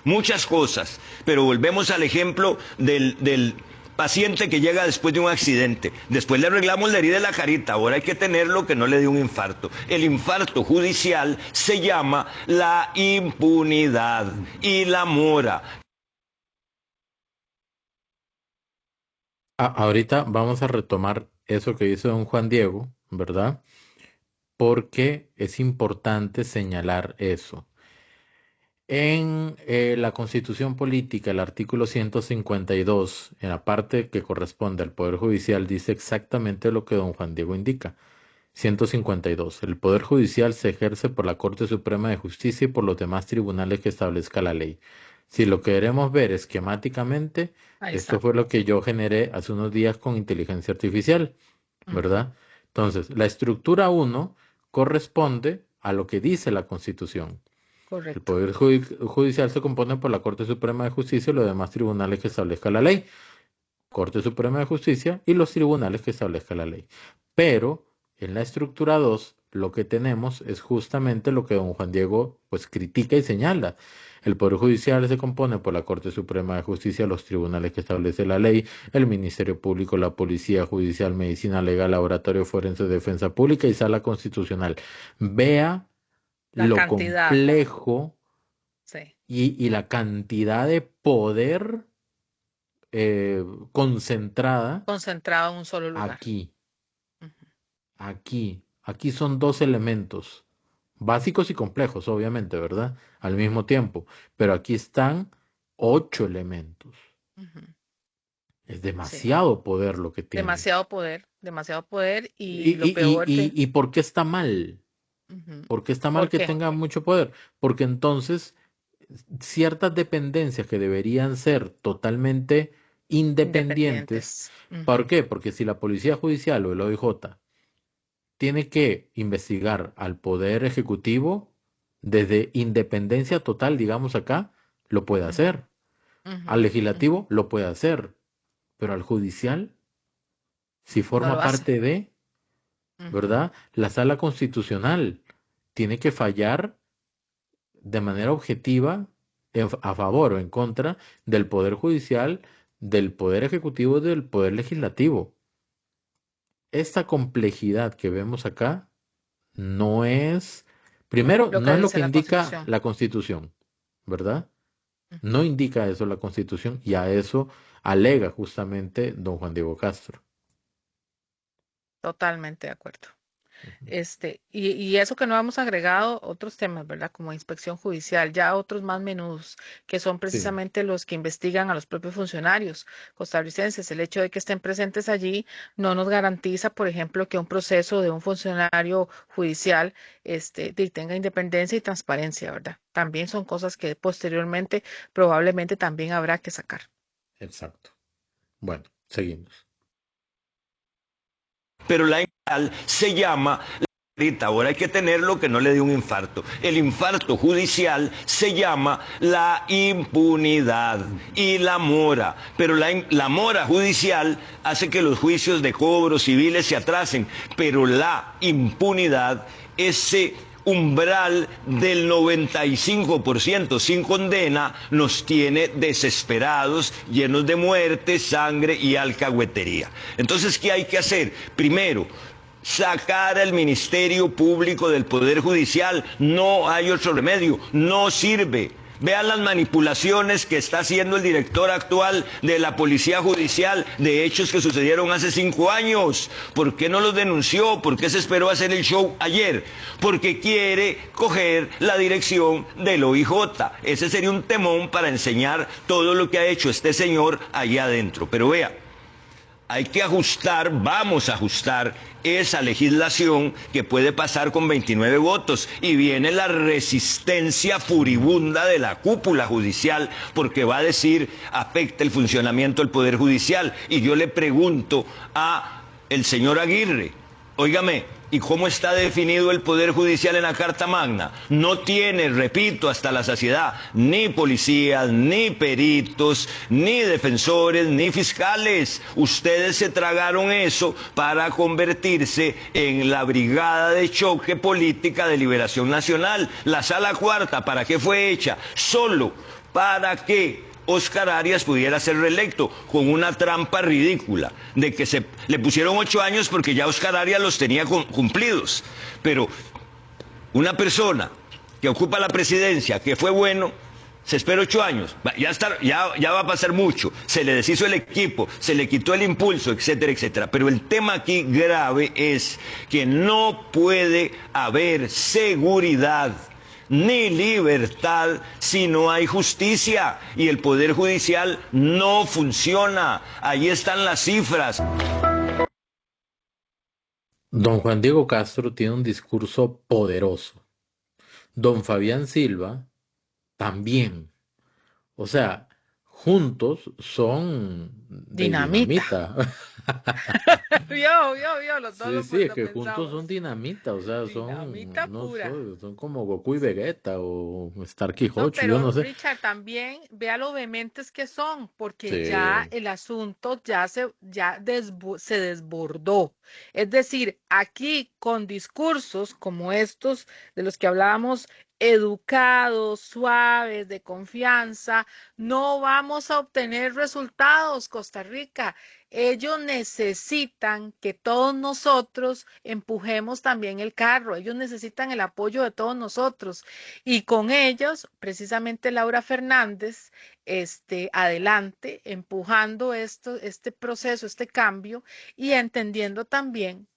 S7: Muchas cosas, pero volvemos al ejemplo del paciente que llega después de un accidente. Después le arreglamos la herida de la carita, ahora hay que tenerlo que no le dé un infarto. El infarto judicial se llama la impunidad y la mora.
S1: Ahorita vamos a retomar eso que dice don Juan Diego, ¿verdad? Porque es importante señalar eso. En la Constitución Política, el artículo 152, en la parte que corresponde al Poder Judicial, dice exactamente lo que don Juan Diego indica. 152. El Poder Judicial se ejerce por la Corte Suprema de Justicia y por los demás tribunales que establezca la ley. Si lo que queremos ver esquemáticamente,
S2: Ahí
S1: esto
S2: está.
S1: fue lo que yo generé hace unos días con inteligencia artificial, ¿verdad? Entonces, la estructura 1 corresponde a lo que dice la Constitución. El
S2: Correcto.
S1: Poder Judicial se compone por la Corte Suprema de Justicia y los demás tribunales que establezca la ley. Corte Suprema de Justicia y los tribunales que establezca la ley. Pero en la estructura 2 lo que tenemos es justamente lo que don Juan Diego pues critica y señala. El Poder Judicial se compone por la Corte Suprema de Justicia, los tribunales que establece la ley, el Ministerio Público, la Policía Judicial, Medicina Legal, Laboratorio Forense, Defensa Pública y Sala Constitucional. Vea
S2: La
S1: lo
S2: cantidad.
S1: complejo
S2: Sí.
S1: y la cantidad de poder concentrada
S2: Concentrado en un solo lugar.
S1: aquí.
S2: Ujú.
S1: Aquí son dos elementos básicos y complejos, obviamente, ¿verdad? Al mismo tiempo. Pero aquí están 8 elementos.
S2: Ujú.
S1: Es
S2: Sí.
S1: demasiado poder lo que tiene.
S2: Demasiado poder y lo peor que...
S1: ¿Y por qué está mal?
S2: Ujú.
S1: ¿Por qué está mal
S2: ¿Por
S1: que
S2: qué?
S1: tenga mucho poder? Porque entonces ciertas dependencias que deberían ser totalmente independientes.
S2: Independientes.
S1: ¿Por
S2: Ujú.
S1: qué? Porque si la Policía Judicial o el OIJ tiene que investigar al Poder Ejecutivo desde independencia total, digamos acá, lo puede
S2: Ujú.
S1: hacer.
S2: Ujú.
S1: Al legislativo lo puede hacer, pero al judicial, si
S2: No
S1: forma
S2: lo hace.
S1: parte de,
S2: Ujú.
S1: ¿verdad? La Sala Constitucional tiene que fallar de manera objetiva a favor o en contra del Poder Judicial, del Poder Ejecutivo y del Poder Legislativo. Esta complejidad que vemos acá no es, primero,
S2: Lo
S1: no
S2: que
S1: es lo
S2: dice
S1: que
S2: la
S1: indica
S2: Constitución.
S1: la Constitución, ¿verdad?
S2: Ujú.
S1: No indica eso la Constitución y a eso alega justamente don Juan Diego Castro.
S2: Totalmente de acuerdo.
S1: Ujú.
S2: Y eso que no hemos agregado otros temas, ¿verdad? Como inspección judicial, ya otros más menudos, que son
S1: Sí,
S2: precisamente los que investigan a los propios funcionarios costarricenses. El hecho de que estén presentes allí no nos garantiza, por ejemplo, que un proceso de un funcionario judicial, tenga independencia y transparencia, ¿verdad? También son cosas que posteriormente probablemente también habrá que sacar.
S1: exacto. Bueno, seguimos.
S7: Pero la se llama Ahora hay que tenerlo que no le dé un infarto. El infarto judicial se llama la impunidad y la mora. Pero la mora judicial hace que los juicios de cobro civiles se atrasen. Pero la impunidad, ese umbral del 95% sin condena, nos tiene desesperados, llenos de muerte, sangre y alcahuetería. Entonces, ¿qué hay que hacer? Primero, sacar al Ministerio Público del Poder Judicial. No hay otro remedio, no sirve. Vean las manipulaciones que está haciendo el director actual de la Policía Judicial de hechos que sucedieron hace 5 años. ¿Por qué no los denunció? ¿Por qué se esperó a hacer el show ayer? Porque quiere coger la dirección del OIJ. Ese sería un temón para enseñar todo lo que ha hecho este señor allá adentro. Pero vea, hay que ajustar, vamos a ajustar esa legislación que puede pasar con 29 votos. Y viene la resistencia furibunda de la cúpula judicial, porque va a decir, afecta el funcionamiento del Poder Judicial. Y yo le pregunto a el señor Aguirre, óigame, ¿y cómo está definido el Poder Judicial en la Carta Magna? No tiene, repito, hasta la saciedad, ni policías, ni peritos, ni defensores, ni fiscales. Ustedes se tragaron eso para convertirse en la Brigada de Choque Política de Liberación Nacional. La Sala Cuarta, ¿para qué fue hecha? Solo para que Óscar Arias pudiera ser reelecto, con una trampa ridícula de que le pusieron 8 años porque ya Óscar Arias los tenía cumplidos. Pero una persona que ocupa la presidencia, que fue bueno, se espera 8 años, ya va a pasar mucho, se le deshizo el equipo, se le quitó el impulso, etcétera, etcétera. Pero el tema aquí grave es que no puede haber seguridad ni libertad si no hay justicia, y el Poder Judicial no funciona. Ahí están las cifras.
S1: Don Juan Diego Castro tiene un discurso poderoso. Don Fabián Silva también. O sea, juntos son de
S2: Dinamita.
S1: dinamita.
S2: Vio, los dos
S1: Sí, es
S2: lo
S1: que juntos son
S2: pensamos.
S1: dinamita, o sea,
S2: Dinamita
S1: son, no
S2: pura.
S1: sé, son como Goku y Vegeta o Stark y
S2: No,
S1: Hocho, yo no
S2: pero
S1: sé.
S2: Richard, también vea lo vehementes que son, porque ya
S1: Sí,
S2: el asunto se desbordó. Es decir, aquí con discursos como estos de los que hablábamos, educados, suaves, de confianza, no vamos a obtener resultados, Costa Rica. Ellos necesitan que todos nosotros empujemos también el carro. Ellos necesitan el apoyo de todos nosotros. Y con ellos, precisamente Laura Fernández, adelante, empujando este proceso, este cambio, y entendiendo también,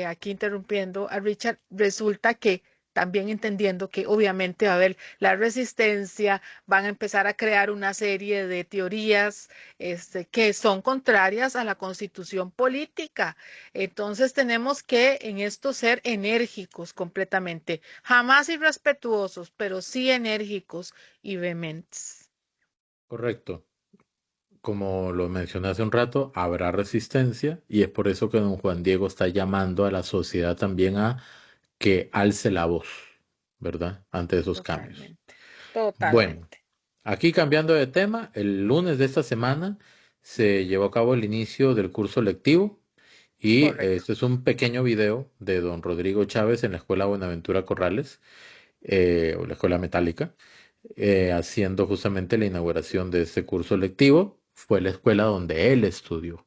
S2: aquí interrumpiendo a Richard, resulta que también entendiendo que obviamente va a haber la resistencia, van a empezar a crear una serie de teorías, que son contrarias a la constitución política. Entonces tenemos que en esto ser enérgicos completamente, jamás irrespetuosos, pero sí enérgicos y vehementes.
S1: correcto. Como lo mencioné hace un rato, habrá resistencia y es por eso que don Juan Diego está llamando a la sociedad también a que alce la voz, ¿verdad? Ante esos cambios.
S2: Totalmente,
S1: Bueno,
S2: totalmente.
S1: aquí cambiando de tema, el lunes de esta semana se llevó a cabo el inicio del curso lectivo y
S2: Correcto.
S1: este es un pequeño video de don Rodrigo Chávez en la Escuela Buenaventura Corrales, o la Escuela Metálica, haciendo justamente la inauguración de este curso lectivo. Fue la escuela donde él estudió.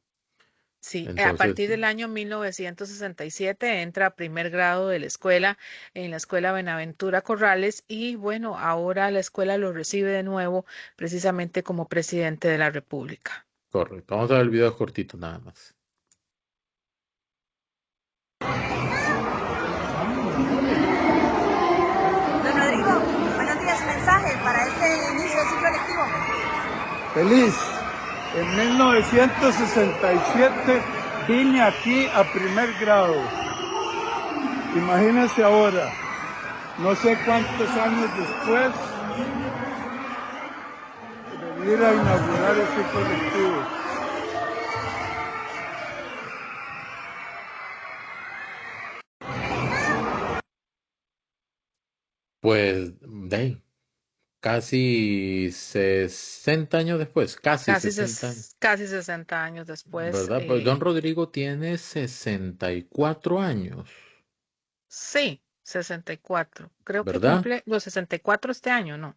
S2: Sí, a
S1: Entonces,
S2: partir del año 1967 entra a primer grado de la escuela, en la escuela Benaventura Corrales, y bueno, ahora la escuela lo recibe de nuevo precisamente como presidente de la República.
S1: correcto. Vamos a ver el video cortito nada más.
S8: Don Rodrigo, buenos días. Mensaje para este inicio del ciclo lectivo.
S9: Feliz. En 1967 vine aquí a primer grado. Imagínense ahora, no sé cuántos años después, de venir a inaugurar este colectivo.
S1: Pues, de ahí, casi 60 años después, casi 60 años,
S2: Casi 60 años después.
S1: ¿verdad? Pues don Rodrigo tiene 64 años,
S2: Sí, 64. Creo que
S1: ¿verdad?
S2: cumple los 64 este año, ¿no?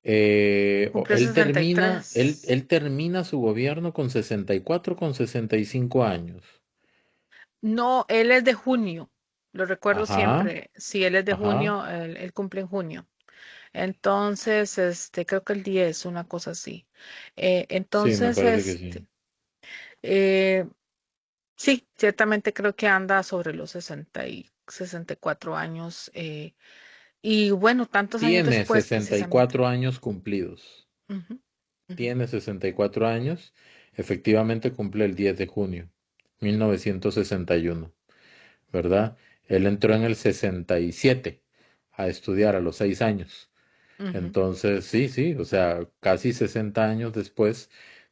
S2: Cumple
S1: Él termina,
S2: 63.
S1: él termina su gobierno con 64, con 65 años.
S2: No, él es de junio. Lo recuerdo
S1: Ajá,
S2: siempre. Sí, él es de
S1: ajá.
S2: junio, él cumple en junio. Entonces, creo que el 10, una cosa así.
S1: Sí, me
S2: Entonces,
S1: parece que sí.
S2: eh, sí, ciertamente creo que anda sobre los 64 años. Y bueno, tantos años
S1: Tiene
S2: después, precisamente.
S1: 64 años cumplidos.
S2: Ujú, ujú.
S1: Tiene 64 años. Efectivamente cumple el 10 de junio, 1961, ¿verdad? Él entró en el 67 a estudiar a los 6 años.
S2: Ujú.
S1: Entonces, sí, sí, o sea, casi 60 años después,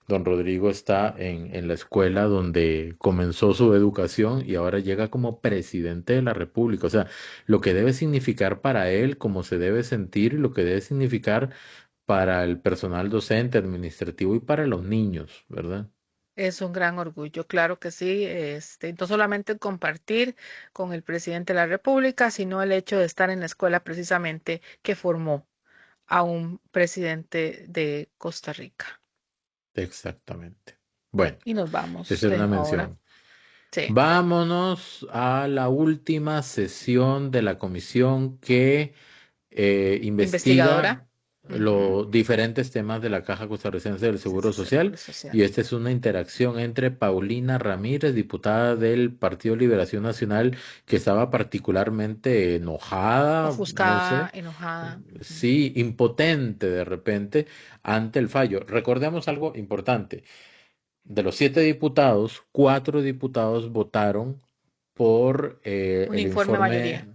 S1: don Rodrigo está en la escuela donde comenzó su educación y ahora llega como presidente de la República. O sea, lo que debe significar para él, cómo se debe sentir, lo que debe significar para el personal docente, administrativo y para los niños, ¿verdad?
S2: Es un gran orgullo, claro que sí. No solamente compartir con el presidente de la República, sino el hecho de estar en la escuela precisamente que formó a un presidente de Costa Rica.
S1: Exactamente. Bueno,
S2: Y nos vamos
S1: esa es
S2: de
S1: una
S2: ahora.
S1: mención.
S2: Sí,
S1: Vámonos a la última sesión de la comisión que investiga
S2: investigadora. Ujú.
S1: los diferentes temas de la Caja Costarricense del
S2: Sí,
S1: Seguro
S2: sí,
S1: Social
S2: Seguro Social.
S1: y esta es una interacción entre Paulina Ramírez, diputada del Partido Liberación Nacional, que estaba particularmente enojada, no
S2: Ofuscada,
S1: sé,
S2: enojada. Ujú.
S1: sí, impotente de repente ante el fallo. Recordemos algo importante. De los 7 diputados, 4 diputados votaron por
S2: Un
S1: el
S2: informe
S1: informe.
S2: mayoría.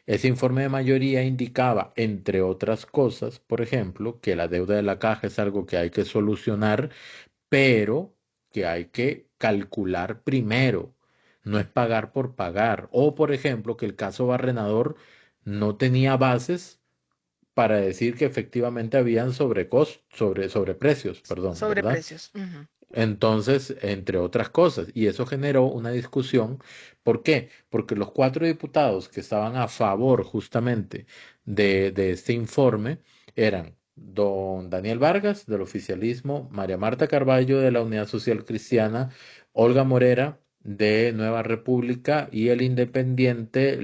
S1: Ese informe de mayoría indicaba, entre otras cosas, por ejemplo, que la deuda de la caja es algo que hay que solucionar, pero que hay que calcular primero. No es pagar por pagar. O, por ejemplo, que el caso Barrenador no tenía bases para decir que efectivamente habían sobreprecios, perdón, ¿verdad?
S2: Sobreprecios. Ujú.
S1: Entonces, entre otras cosas, y eso generó una discusión. ¿Por qué? Porque los 4 diputados que estaban a favor justamente de este informe eran don Daniel Vargas del oficialismo, María Marta Carballo de la Unidad Social Cristiana, Olga Morera de Nueva República y el independiente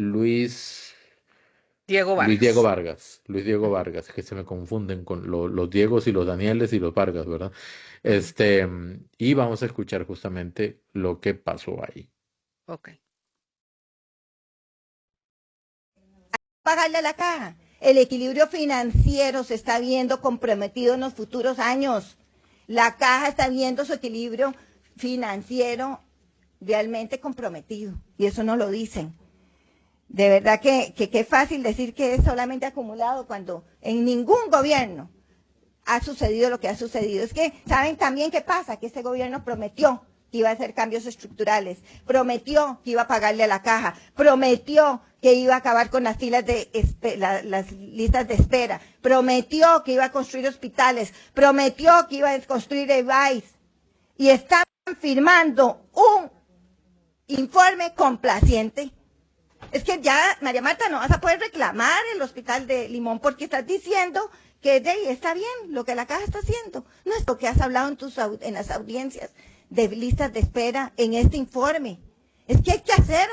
S2: Diego
S1: Luis Diego
S2: Vargas.
S1: Vargas, Luis Diego
S2: Ujú,
S1: Vargas, que se me confunden con los Diegos y los Danieles y los Vargas, ¿verdad?
S2: ujú.
S1: Y vamos a escuchar justamente lo que pasó ahí.
S2: Ok.
S8: Pagarle a la caja. El equilibrio financiero se está viendo comprometido en los futuros años. La caja está viendo su equilibrio financiero realmente comprometido. Y eso no lo dicen. De verdad que es fácil decir que es solamente acumulado cuando en ningún gobierno ha sucedido lo que ha sucedido. Es que, ¿saben también qué pasa? Que este gobierno prometió que iba a hacer cambios estructurales, prometió que iba a pagarle a la caja, prometió que iba a acabar con las filas las listas de espera, prometió que iba a construir hospitales, prometió que iba a construir EVAIS y están firmando un informe complaciente. Es que ya, María Marta, no vas a poder reclamar el hospital de Limón porque estás diciendo que de ahí está bien lo que la caja está haciendo. No es lo que has hablado en las audiencias de listas de espera en este informe. Es que hay que hacer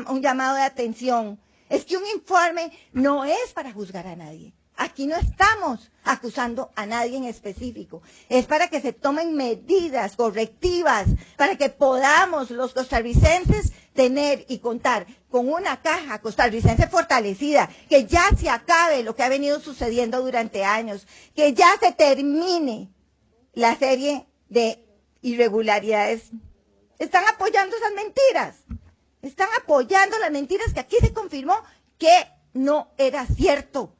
S8: un llamado de atención. Es que un informe no es para juzgar a nadie. Aquí no estamos acusando a nadie en específico. Es para que se tomen medidas correctivas, para que podamos los costarricenses tener y contar con una caja costarricense fortalecida, que ya se acabe lo que ha venido sucediendo durante años, que ya se termine la serie de irregularidades. Están apoyando esas mentiras. Están apoyando las mentiras que aquí se confirmó que no era cierto.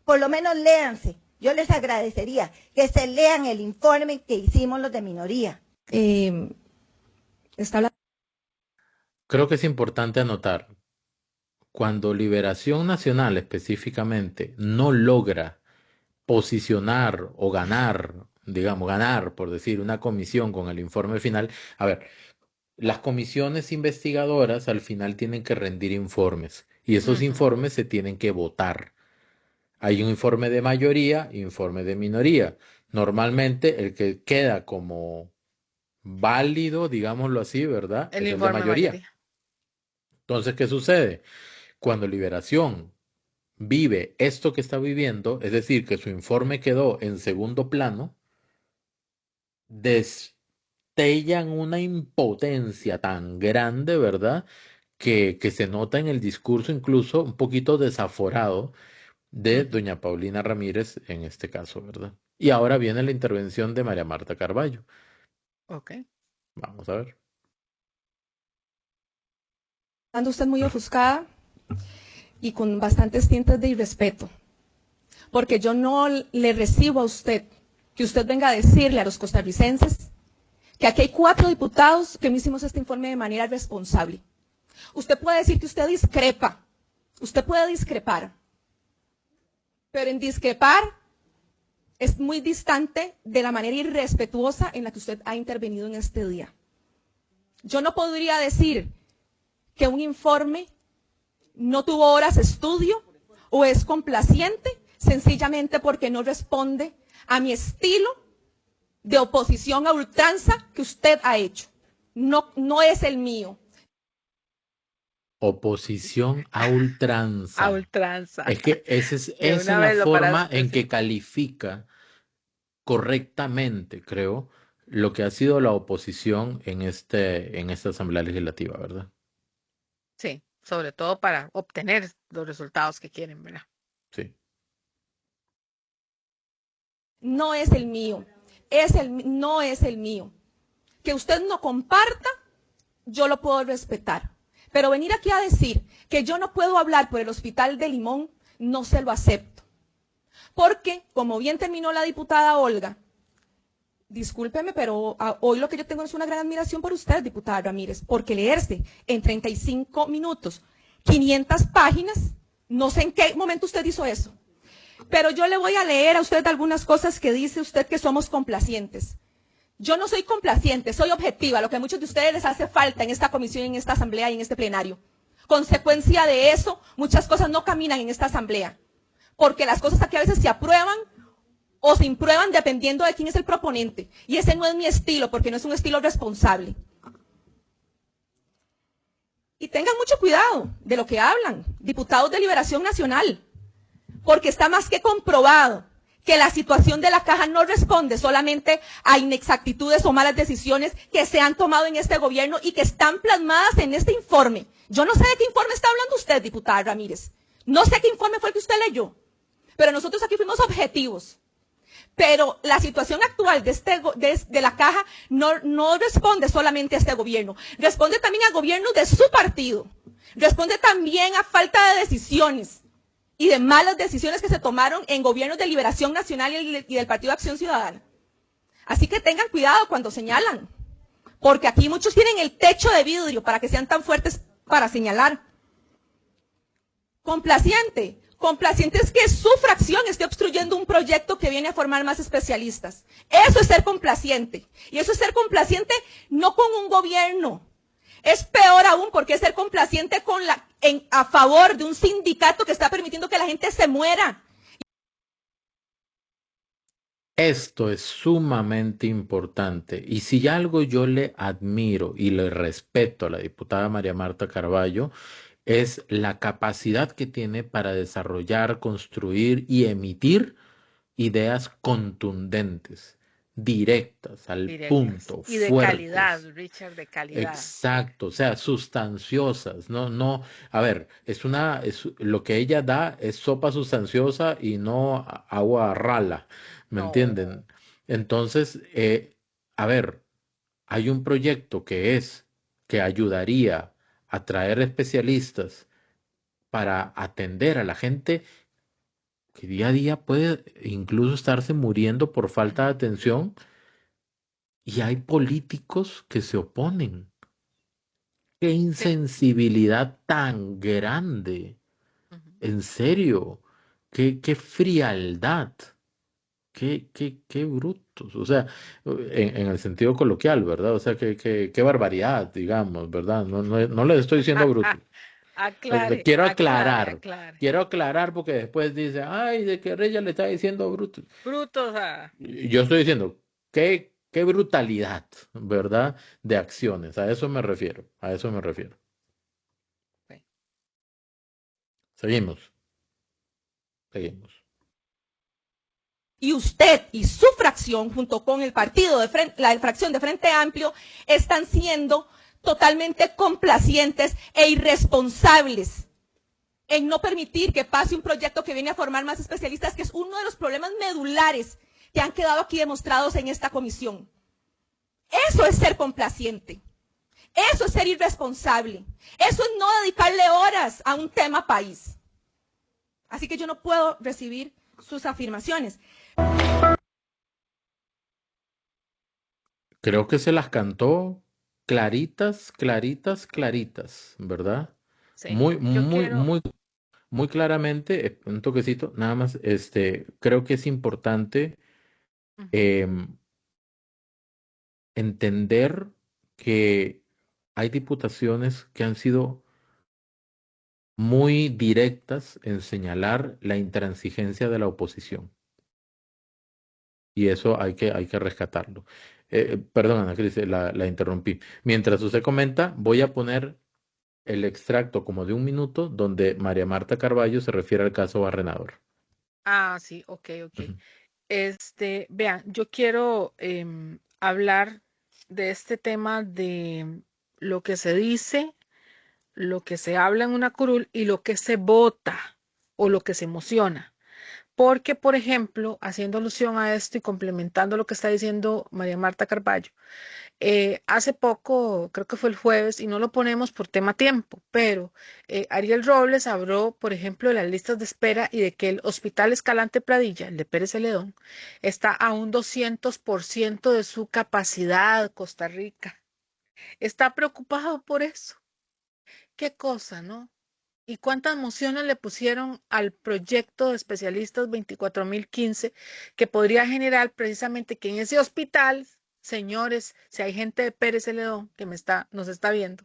S8: Por lo menos léanse. Yo les agradecería que se lean el informe que hicimos los de minoría.
S1: Creo que es importante anotar cuando Liberación Nacional específicamente no logra posicionar o ganar, digamos, ganar, por decir, una comisión con el informe final, a ver, las comisiones investigadoras al final tienen que rendir informes y esos
S2: Ujú.
S1: informes se tienen que votar. Hay un informe de mayoría, informe de minoría. Normalmente el que queda como válido, digámoslo así, ¿verdad?
S2: El
S1: Es el de
S2: informe de
S1: mayoría.
S2: mayoría.
S1: Entonces, ¿qué sucede? Cuando Liberación vive esto que está viviendo, es decir, que su informe quedó en segundo plano, destellan una impotencia tan grande, ¿verdad? Que se nota en el discurso incluso un poquito desaforado de
S2: Ujú.
S1: doña Paulina Ramírez en este caso, ¿verdad? Y ahora viene la intervención de María Marta Carballo.
S2: Ok.
S1: Vamos a ver.
S10: Anda usted muy ofuscada y con bastantes tintes de irrespeto, porque yo no le recibo a usted que usted venga a decirle a los costarricenses que aquí hay 4 diputados que no hicimos este informe de manera responsable. Usted puede decir que usted discrepa, usted puede discrepar, pero en discrepar es muy distante de la manera irrespetuosa en la que usted ha intervenido en este día. Yo no podría decir que un informe no tuvo horas de estudio o es complaciente sencillamente porque no responde a mi estilo de oposición a ultranza que usted ha hecho. No, no es el mío.
S1: Oposición a
S2: A
S1: ultranza.
S2: ultranza.
S1: Esa
S2: De
S1: es
S2: una
S1: la
S2: vez lo
S1: forma
S2: paraste,
S1: en
S2: sí.
S1: que califica correctamente, creo, lo que ha sido la oposición en esta Asamblea Legislativa, ¿verdad?
S2: Sí, sobre todo para obtener los resultados que quieren, ¿verdad?
S1: Sí.
S10: No es el mío. No es el mío. Que usted no comparta, yo lo puedo respetar. Pero venir aquí a decir que yo no puedo hablar por el Hospital de Limón, no se lo acepto. Porque, como bien terminó la diputada Olga, discúlpeme, pero hoy lo que yo tengo es una gran admiración por usted, diputada Ramírez, porque leerse en 35 minutos 500 páginas, no sé en qué momento usted hizo eso. Pero yo le voy a leer a usted algunas cosas que dice usted que somos complacientes. Yo no soy complaciente, soy objetiva, lo que a muchos de ustedes les hace falta en esta comisión, en esta asamblea y en este plenario. Consecuencia de eso, muchas cosas no caminan en esta asamblea, porque las cosas aquí a veces se aprueban o se imprueban dependiendo de quién es el proponente. Y ese no es mi estilo, porque no es un estilo responsable. Y tengan mucho cuidado de lo que hablan, diputados de Liberación Nacional, porque está más que comprobado que la situación de la caja no responde solamente a inexactitudes o malas decisiones que se han tomado en este gobierno y que están plasmadas en este informe. Yo no sé de qué informe está hablando usted, diputada Ramírez. No sé qué informe fue el que usted leyó, pero nosotros aquí fuimos objetivos. Pero la situación actual de la caja no responde solamente a este gobierno, responde también a gobiernos de su partido, responde también a falta de decisiones y de malas decisiones que se tomaron en gobiernos de Liberación Nacional y del Partido de Acción Ciudadana. Así que tengan cuidado cuando señalan, porque aquí muchos tienen el techo de vidrio para que sean tan fuertes para señalar. Complaciente. Complaciente es que su fracción esté obstruyendo un proyecto que viene a formar más especialistas. Eso es ser complaciente. Y eso es ser complaciente no con un gobierno. Es peor aún porque es ser complaciente a favor de un sindicato que está permitiendo que la gente se muera.
S1: Esto es sumamente importante. Y si algo yo le admiro y le respeto a la diputada María Marta Carballo, es la capacidad que tiene para desarrollar, construir y emitir ideas contundentes, directas, al
S2: Directas.
S1: punto,
S2: Y de calidad,
S1: fuertes.
S2: Richard, de calidad.
S1: Exacto, o sea, sustanciosas, no, a ver, lo que ella da es sopa sustanciosa y no agua rala, ¿me
S2: No.
S1: entienden? Entonces, a ver, hay un proyecto que ayudaría a traer especialistas para atender a la gente que día a día puede incluso estarse muriendo por falta de atención y hay políticos que se oponen. qué
S2: Sí.
S1: insensibilidad tan grande.
S2: Ujú.
S1: En serio, qué frialdad. Qué brutos, o sea, en el sentido coloquial, ¿verdad? O sea, qué barbaridad, digamos, ¿verdad? No les estoy diciendo brutos.
S2: Aclare,
S1: Quiero
S2: aclare,
S1: aclarar,
S2: aclare.
S1: quiero aclarar porque después dice, ay, de que Reyes le está diciendo brutos.
S2: Brutos, ah.
S1: Yo estoy diciendo, qué brutalidad, ¿verdad? De acciones, a eso me refiero, a eso me refiero.
S2: Ok.
S1: Seguimos, seguimos.
S10: Y usted y su fracción, junto con el partido de la fracción de Frente Amplio, están siendo totalmente complacientes e irresponsables en no permitir que pase un proyecto que viene a formar más especialistas, que es uno de los problemas medulares que han quedado aquí demostrados en esta comisión. Eso es ser complaciente. Eso es ser irresponsable. Eso es no dedicarle horas a un tema país. Así que yo no puedo recibir sus afirmaciones.
S1: Creo que se las cantó claritas, claritas, claritas, ¿verdad?
S2: Sí,
S1: Muy,
S2: yo
S1: muy,
S2: quiero,
S1: muy, muy claramente, un toquecito, nada más, creo que es importante
S2: ujú,
S1: em, entender que hay diputaciones que han sido muy directas en señalar la intransigencia de la oposición. Y eso hay que rescatarlo. Perdón, Ana Cris, la interrumpí. Mientras usted comenta, voy a poner el extracto como de un minuto donde María Marta Carballo se refiere al caso Barrenador.
S2: sí, ok.
S1: Ujú.
S2: Vean, yo quiero hablar de este tema de lo que se dice, lo que se habla en una curul y lo que se vota o lo que se emociona. Porque, por ejemplo, haciendo alusión a esto y complementando lo que está diciendo María Marta Carballo, hace poco, creo que fue el jueves, y no lo ponemos por tema tiempo, pero Ariel Robles habló, por ejemplo, de las listas de espera y de que el Hospital Escalante Pradilla, el de Pérez Celedón, está a un 200% de su capacidad, Costa Rica. Está preocupado por eso. Qué cosa, ¿no? ¿Y cuántas mociones le pusieron al proyecto de especialistas 24.015 que podría generar precisamente que en ese hospital, señores, si hay gente de Pérez Celedón que nos está viendo,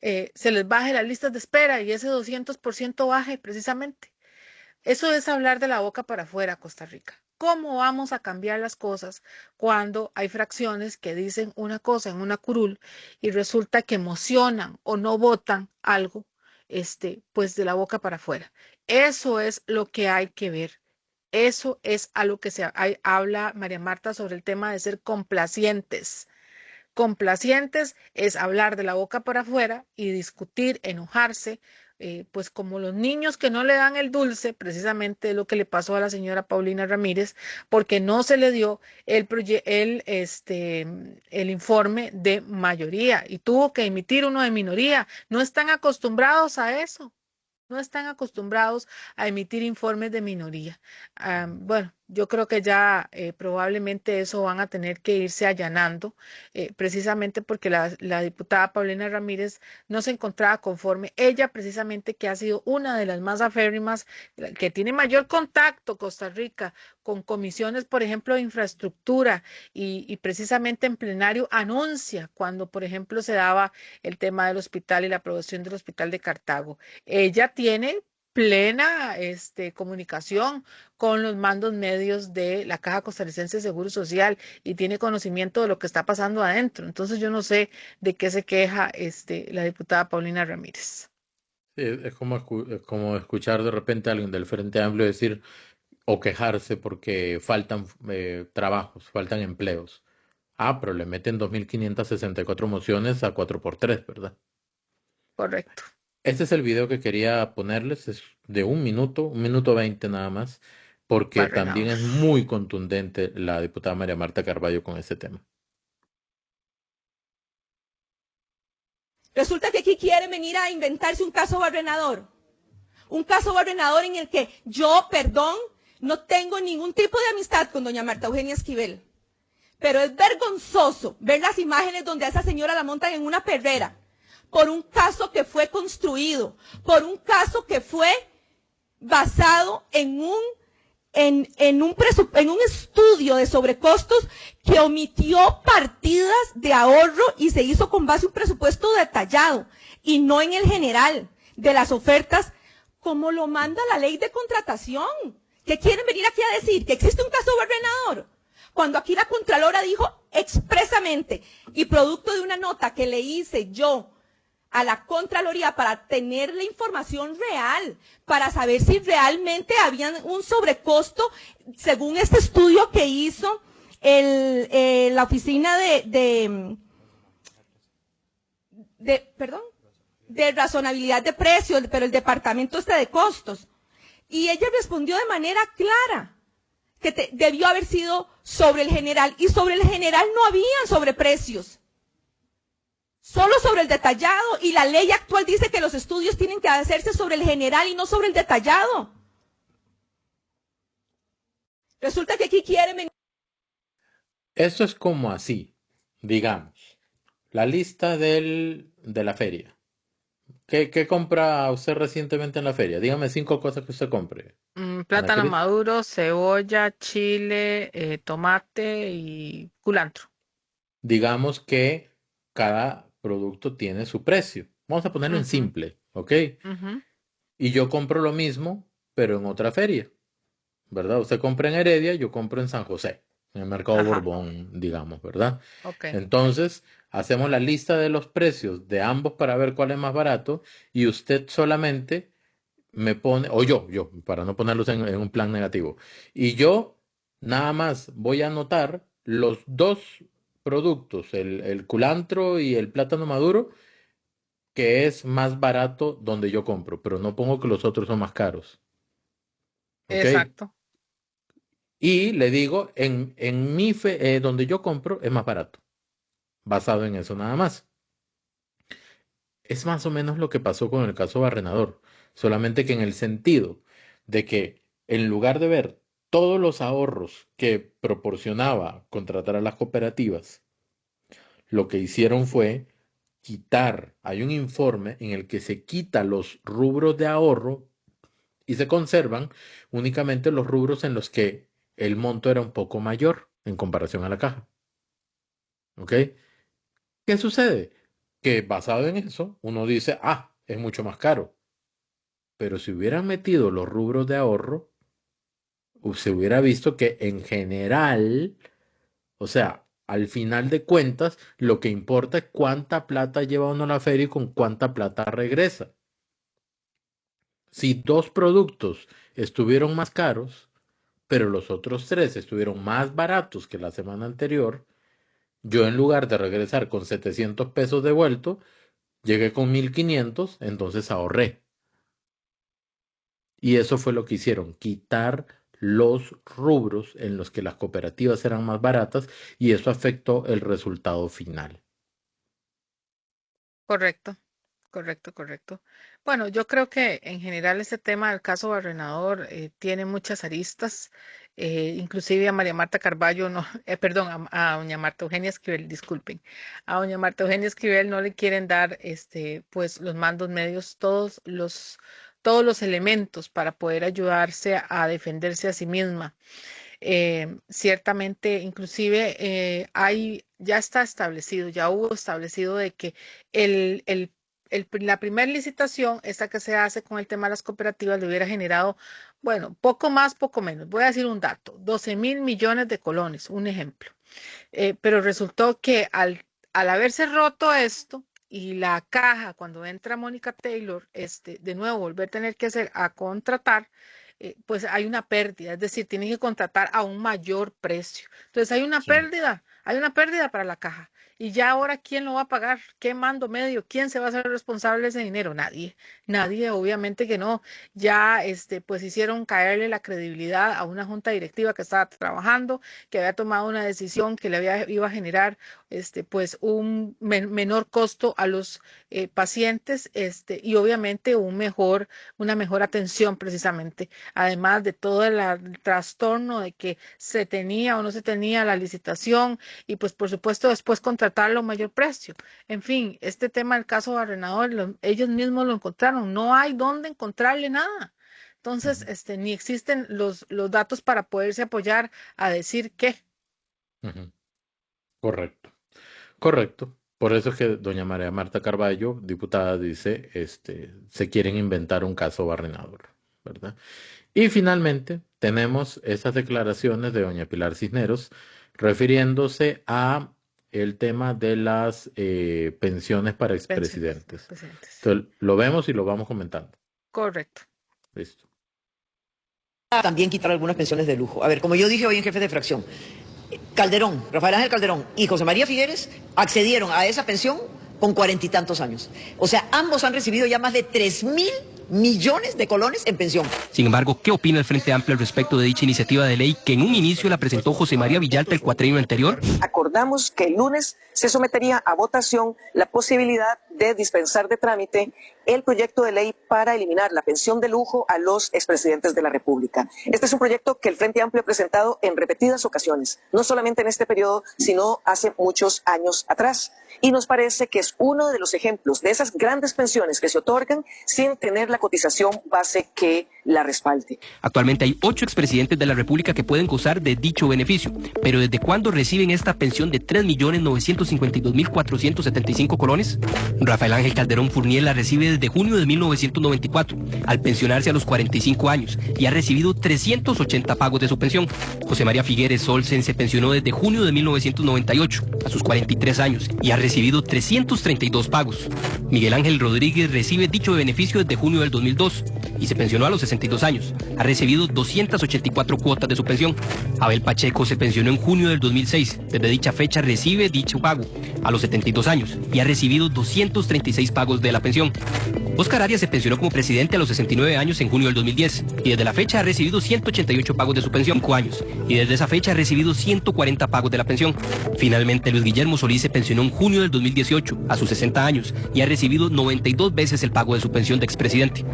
S2: se les baje las listas de espera y ese 200% baje precisamente? Eso es hablar de la boca para afuera, Costa Rica. ¿Cómo vamos a cambiar las cosas cuando hay fracciones que dicen una cosa en una curul y resulta que emocionan o no votan algo, pues de la boca para afuera? Eso es lo que hay que ver. Eso es a lo que habla María Marta sobre el tema de ser complacientes. Complacientes es hablar de la boca para afuera y discutir, enojarse, pues como los niños que no le dan el dulce, precisamente lo que le pasó a la señora Paulina Ramírez, porque no se le dio el informe de mayoría y tuvo que emitir uno de minoría. No están acostumbrados a eso. No están acostumbrados a emitir informes de minoría. Bueno, yo creo que ya probablemente eso van a tener que irse allanando, precisamente porque la diputada Paulina Ramírez no se encontraba conforme. Ella, precisamente, que ha sido una de las más aférrimas, que tiene mayor contacto Costa Rica con comisiones, por ejemplo, de infraestructura y precisamente en plenario anuncia cuando, por ejemplo, se daba el tema del hospital y la aprobación del hospital de Cartago. Ella tiene plena comunicación con los mandos medios de la Caja Costarricense de Seguro Social y tiene conocimiento de lo que está pasando adentro. Entonces yo no sé de qué se queja la diputada Paulina Ramírez.
S1: Sí, es como escuchar de repente a alguien del Frente Amplio decir o quejarse porque faltan trabajos, faltan empleos. Ah, pero le meten 2.564 mociones a 4x3, ¿verdad?
S2: Correcto.
S1: Este es el video que quería ponerles, es de un minuto 20 nada más, porque también
S2: Barrenador.
S1: es muy contundente la diputada María Marta Carballo con este tema.
S10: Resulta que aquí quieren venir a inventarse un caso barrenador. Un caso barrenador en el que yo, perdón, no tengo ningún tipo de amistad con doña Marta Eugenia Esquivel. Pero es vergonzoso ver las imágenes donde a esa señora la montan en una perrera, por un caso que fue construido, por un caso que fue basado en un estudio de sobrecostos que omitió partidas de ahorro y se hizo con base a un presupuesto detallado y no en el general de las ofertas como lo manda la ley de contratación. ¿Qué quieren venir aquí a decir? ¿Que existe un caso barrenador? Cuando aquí la Contralora dijo expresamente, y producto de una nota que le hice yo a la Contraloría para tener la información real, para saber si realmente había un sobrecosto, según este estudio que hizo la oficina de razonabilidad de precios, pero el departamento de costos. Y ella respondió de manera clara que debió haber sido sobre el general, y sobre el general no habían sobreprecios, solo sobre el detallado, y la ley actual dice que los estudios tienen que hacerse sobre el general y no sobre el detallado. Resulta que aquí quieren venir.
S1: Esto es como así, digamos, la lista de la feria. ¿Qué compra usted recientemente en la feria? Dígame 5 cosas que usted compre. Ana
S2: Plátano
S1: Cris.
S2: maduro, cebolla, chile, tomate y culantro.
S1: Digamos que cada producto tiene su precio. Vamos a ponerlo en
S2: Ujú,
S1: simple, ¿ok?
S2: ujú.
S1: Y yo compro lo mismo, pero en otra feria, ¿verdad? Usted compra en Heredia, yo compro en San José, en el Mercado
S2: Ajá,
S1: Borbón, digamos, ¿verdad?
S2: ok.
S1: Entonces, hacemos la lista de los precios de ambos para ver cuál es más barato y usted solamente me pone, o yo, para no ponerlos en un plan negativo, y yo nada más voy a anotar los dos productos, el culantro y el plátano maduro, que es más barato donde yo compro, pero no pongo que los otros son más caros, ¿ok?
S2: Exacto.
S1: Y le digo, donde yo compro es más barato, basado en eso nada más. Es más o menos lo que pasó con el caso Barrenador, solamente que en el sentido de que en lugar de ver todos los ahorros que proporcionaba contratar a las cooperativas, lo que hicieron fue quitar, hay un informe en el que se quita los rubros de ahorro y se conservan únicamente los rubros en los que el monto era un poco mayor en comparación a la caja. ¿Ok? ¿Qué sucede? Que basado en eso, uno dice, es mucho más caro. Pero si hubieran metido los rubros de ahorro, se hubiera visto que en general, o sea, al final de cuentas, lo que importa es cuánta plata lleva uno a la feria y con cuánta plata regresa. Si 2 productos estuvieron más caros, pero los otros 3 estuvieron más baratos que la semana anterior, yo en lugar de regresar con 700 pesos devuelto, llegué con 1500, entonces ahorré. Y eso fue lo que hicieron, quitar los rubros en los que las cooperativas eran más baratas y eso afectó el resultado final.
S2: Correcto, correcto, correcto. Bueno, yo creo que en general este tema del caso Barrenador tiene muchas aristas. Inclusive a María Marta Carballo, no, perdón, a doña Marta Eugenia Esquivel, disculpen. A doña Marta Eugenia Esquivel no le quieren dar pues los mandos medios, todos los elementos para poder ayudarse a defenderse a sí misma. Ciertamente, inclusive ya está establecido, ya hubo establecido de que el, el, la primera licitación, esta que se hace con el tema de las cooperativas, le hubiera generado, bueno, poco más, poco menos. Voy a decir un dato, 12.000 millones de colones, un ejemplo. Pero resultó que al haberse roto esto, y la caja, cuando entra Mónica Taylor, de nuevo volver a tener que hacer a contratar, pues hay una pérdida, es decir, tienen que contratar a un mayor precio. Entonces
S1: Sí.
S2: hay una pérdida para la caja. Y ya ahora, ¿quién lo va a pagar? ¿Qué mando medio? ¿Quién se va a hacer responsable de ese dinero? Nadie, nadie, obviamente que no. Ya, pues hicieron caerle la credibilidad a una junta directiva que estaba trabajando, que había tomado una decisión que iba a generar, pues un menor costo a los pacientes, y obviamente una mejor atención precisamente, además de todo el trastorno de que se tenía o no se tenía la licitación y pues por supuesto después contratar contratarlo a mayor precio. En fin, este tema del caso Barrenador, ellos mismos lo encontraron, no hay dónde encontrarle nada. Entonces, ni existen los datos para poderse apoyar a decir qué.
S1: Ujú. Correcto, correcto. Por eso es que doña María Marta Carballo, diputada, dice, se quieren inventar un caso Barrenador, ¿verdad? Y finalmente tenemos esas declaraciones de doña Pilar Cisneros refiriéndose a el tema de las pensiones para expresidentes. Entonces, lo vemos y lo vamos comentando.
S2: Correcto.
S1: Listo.
S11: También quitar algunas pensiones de lujo. A ver, como yo dije hoy en jefe de fracción, Calderón, Rafael Ángel Calderón y José María Figueres accedieron a esa pensión con 40 y tantos años. O sea, ambos han recibido ya más de 3.000 millones de colones en pensión.
S12: Sin embargo, ¿qué opina el Frente Amplio al respecto de dicha iniciativa de ley que en un inicio la presentó José María Villalta el cuatrienio anterior?
S13: Acordamos que el lunes se sometería a votación la posibilidad de dispensar de trámite el proyecto de ley para eliminar la pensión de lujo a los expresidentes de la República. Este es un proyecto que el Frente Amplio ha presentado en repetidas ocasiones, no solamente en este periodo, sino hace muchos años atrás. Y nos parece que es uno de los ejemplos de esas grandes pensiones que se otorgan sin tener la cotización base que la respalde.
S12: Actualmente hay 8 expresidentes de la República que pueden gozar de dicho beneficio, pero ¿desde cuándo reciben esta pensión de 3.952.475 colones? Rafael Ángel Calderón Fournier la recibe desde junio de 1994, al pensionarse a los 45 años, y ha recibido 380 pagos de su pensión. José María Figueres Olsen se pensionó desde junio de 1998, a sus 43 años, y ha recibido 332 pagos. Miguel Ángel Rodríguez recibe dicho beneficio desde junio del 2002 y se pensionó a los 62 años. Ha recibido 284 cuotas de su pensión. Abel Pacheco se pensionó en junio del 2006. Desde dicha fecha recibe dicho pago a los 72 años y ha recibido 236 pagos de la pensión. Oscar Arias se pensionó como presidente a los 69 años en junio del 2010 y desde la fecha ha recibido 188 pagos de su pensión, 5 años, y desde esa fecha ha recibido 140 pagos de la pensión. Finalmente, Luis Guillermo Solís se pensionó en junio del 2018 a sus 60 años y ha recibido 92 veces el pago de su pensión de expresidente.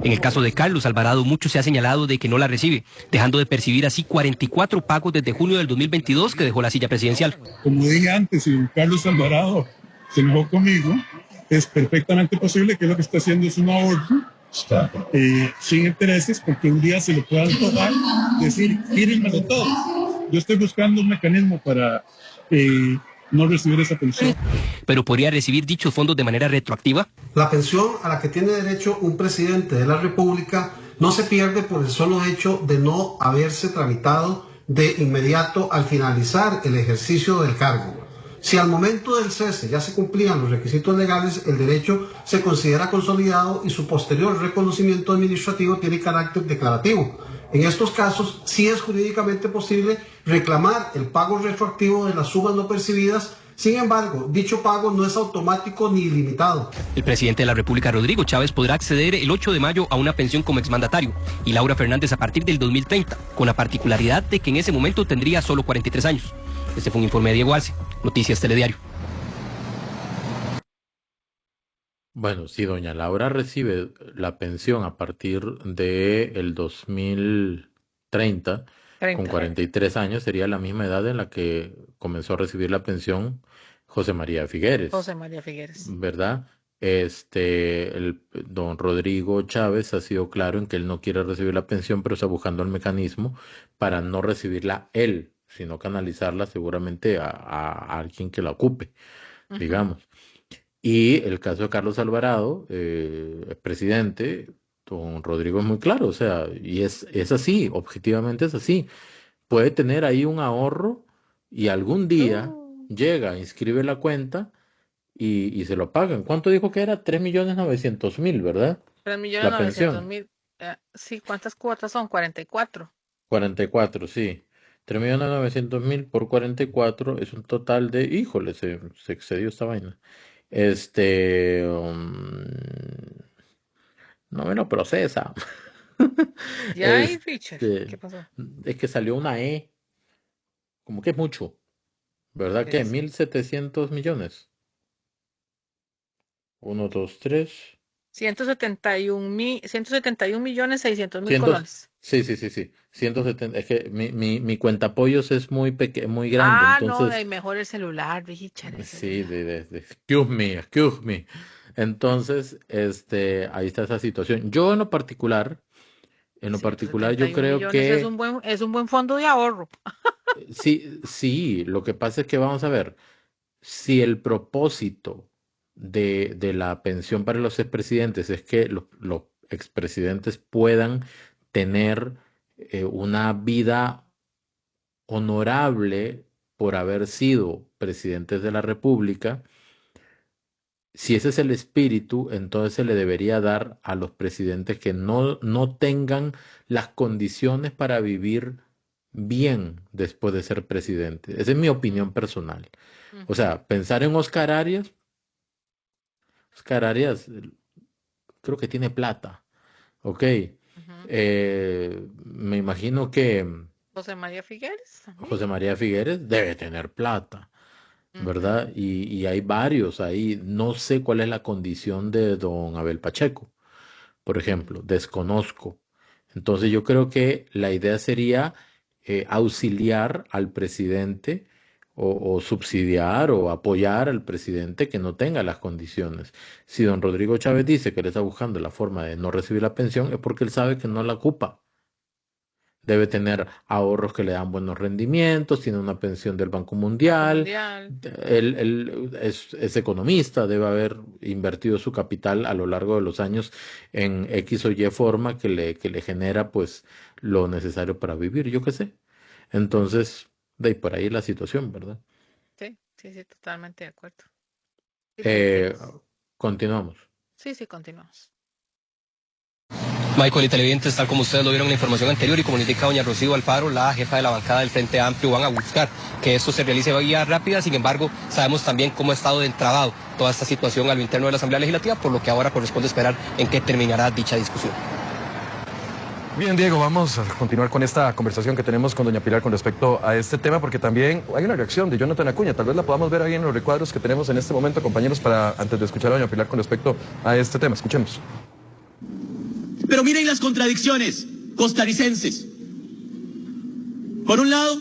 S12: En el caso de Carlos Alvarado, mucho se ha señalado de que no la recibe, dejando de percibir así 44 pagos desde junio del 2022 que dejó la silla presidencial.
S9: Como dije antes, si Carlos Alvarado se enojó conmigo, es perfectamente posible que lo que está haciendo es un ahorro sin intereses, porque un día se le pueda antojar decir, tírenmelo todo. Yo estoy buscando un mecanismo para no recibir esa pensión.
S12: ¿Pero podría recibir dichos fondos de manera retroactiva?
S14: La pensión a la que tiene derecho un presidente de la República no se pierde por el solo hecho de no haberse tramitado de inmediato al finalizar el ejercicio del cargo. Si al momento del cese ya se cumplían los requisitos legales, el derecho se considera consolidado y su posterior reconocimiento administrativo tiene carácter declarativo. En estos casos, sí es jurídicamente posible reclamar el pago retroactivo de las sumas no percibidas. Sin embargo, dicho pago no es automático ni ilimitado.
S12: El presidente de la República, Rodrigo Chávez, podrá acceder el 8 de mayo a una pensión como exmandatario y Laura Fernández a partir del 2030, con la particularidad de que en ese momento tendría solo 43 años. Este fue un informe de Diego Arce, Noticias Telediario.
S1: Bueno, si doña Laura recibe la pensión a partir del 2030, con 43 años, sería la misma edad en la que comenzó a recibir la pensión José María Figueres.
S2: José María Figueres.
S1: ¿Verdad? Don Rodrigo Chávez ha sido claro en que él no quiere recibir la pensión, pero está buscando el mecanismo para no recibirla él, sino canalizarla seguramente a alguien que la ocupe, digamos. Y el caso de Carlos Alvarado, presidente, don Rodrigo es muy claro, o sea, y es así, objetivamente es así. Puede tener ahí un ahorro y algún día llega, inscribe la cuenta y se lo pagan. ¿Cuánto dijo que era? 3.900.000, ¿verdad?
S2: 3.900.000. Sí, ¿cuántas cuotas son? 44.
S1: 44, sí. 3.900.000 por 44 es un total de, híjole, se excedió esta vaina. No me lo procesa.
S2: Ya hay, Richard. ¿Qué pasó?
S1: Es que salió una E. Como que es mucho. ¿Verdad que? 1.700 millones. 1, 2, 3.
S2: 171.600.000 colones.
S1: Sí, sí, sí, sí. 170. Es que mi cuenta apoyos es muy grande,
S2: Ah, no,
S1: entonces,
S2: de mejor el celular, Richard, el
S1: sí,
S2: celular.
S1: excuse me, excuse me. Entonces, ahí está esa situación. Yo en lo particular, yo
S2: 171
S1: creo
S2: millones
S1: que
S2: es un buen fondo de ahorro.
S1: sí, sí, lo que pasa es que vamos a ver, si el propósito de la pensión para los expresidentes es que los expresidentes puedan tener una vida honorable por haber sido presidentes de la República, si ese es el espíritu, entonces se le debería dar a los presidentes que no tengan las condiciones para vivir bien después de ser presidente. Esa es mi opinión personal. O
S2: Ujú,
S1: sea, pensar en Oscar Arias creo que tiene plata, ¿ok?
S2: ujú.
S1: Me imagino que
S2: José María Figueres también.
S1: José María Figueres debe tener plata.
S2: Ujú,
S1: ¿Verdad? Y hay varios ahí. No sé cuál es la condición de don Abel Pacheco, por ejemplo,
S2: ujú.
S1: desconozco. Entonces yo creo que la idea sería auxiliar al presidente o subsidiar o apoyar al presidente que no tenga las condiciones. Si don Rodrigo Chávez dice que él está buscando la forma de no recibir la pensión, es porque él sabe que no la ocupa. Debe tener ahorros que le dan buenos rendimientos, tiene una pensión del Banco
S2: Banco
S1: Mundial,
S2: Mundial.
S1: él es economista, debe haber invertido su capital a lo largo de los años en X o Y forma que le genera pues lo necesario para vivir, yo qué sé. Entonces, de ahí por ahí la situación, ¿verdad?
S2: Sí, sí, sí, totalmente de acuerdo. Sí, lo
S1: Eh,
S2: entiendo.
S1: continuamos.
S2: Sí, sí, continuamos.
S12: Michael y televidentes, tal como ustedes lo vieron en la información anterior y como le indica doña Rocío Alfaro, la jefa de la bancada del Frente Amplio, van a buscar que esto se realice vía rápida. Sin embargo, sabemos también cómo ha estado entrabado toda esta situación a lo interno de la Asamblea Legislativa, por lo que ahora corresponde esperar en qué terminará dicha discusión.
S4: Bien, Diego, vamos a continuar con esta conversación que tenemos con doña Pilar con respecto a este tema, porque también hay una reacción de Jonathan Acuña. Tal vez la podamos ver ahí en los recuadros que tenemos en este momento, compañeros, para antes de escuchar a doña Pilar con respecto a este tema. Escuchemos.
S15: Pero miren las contradicciones costarricenses. Por un lado,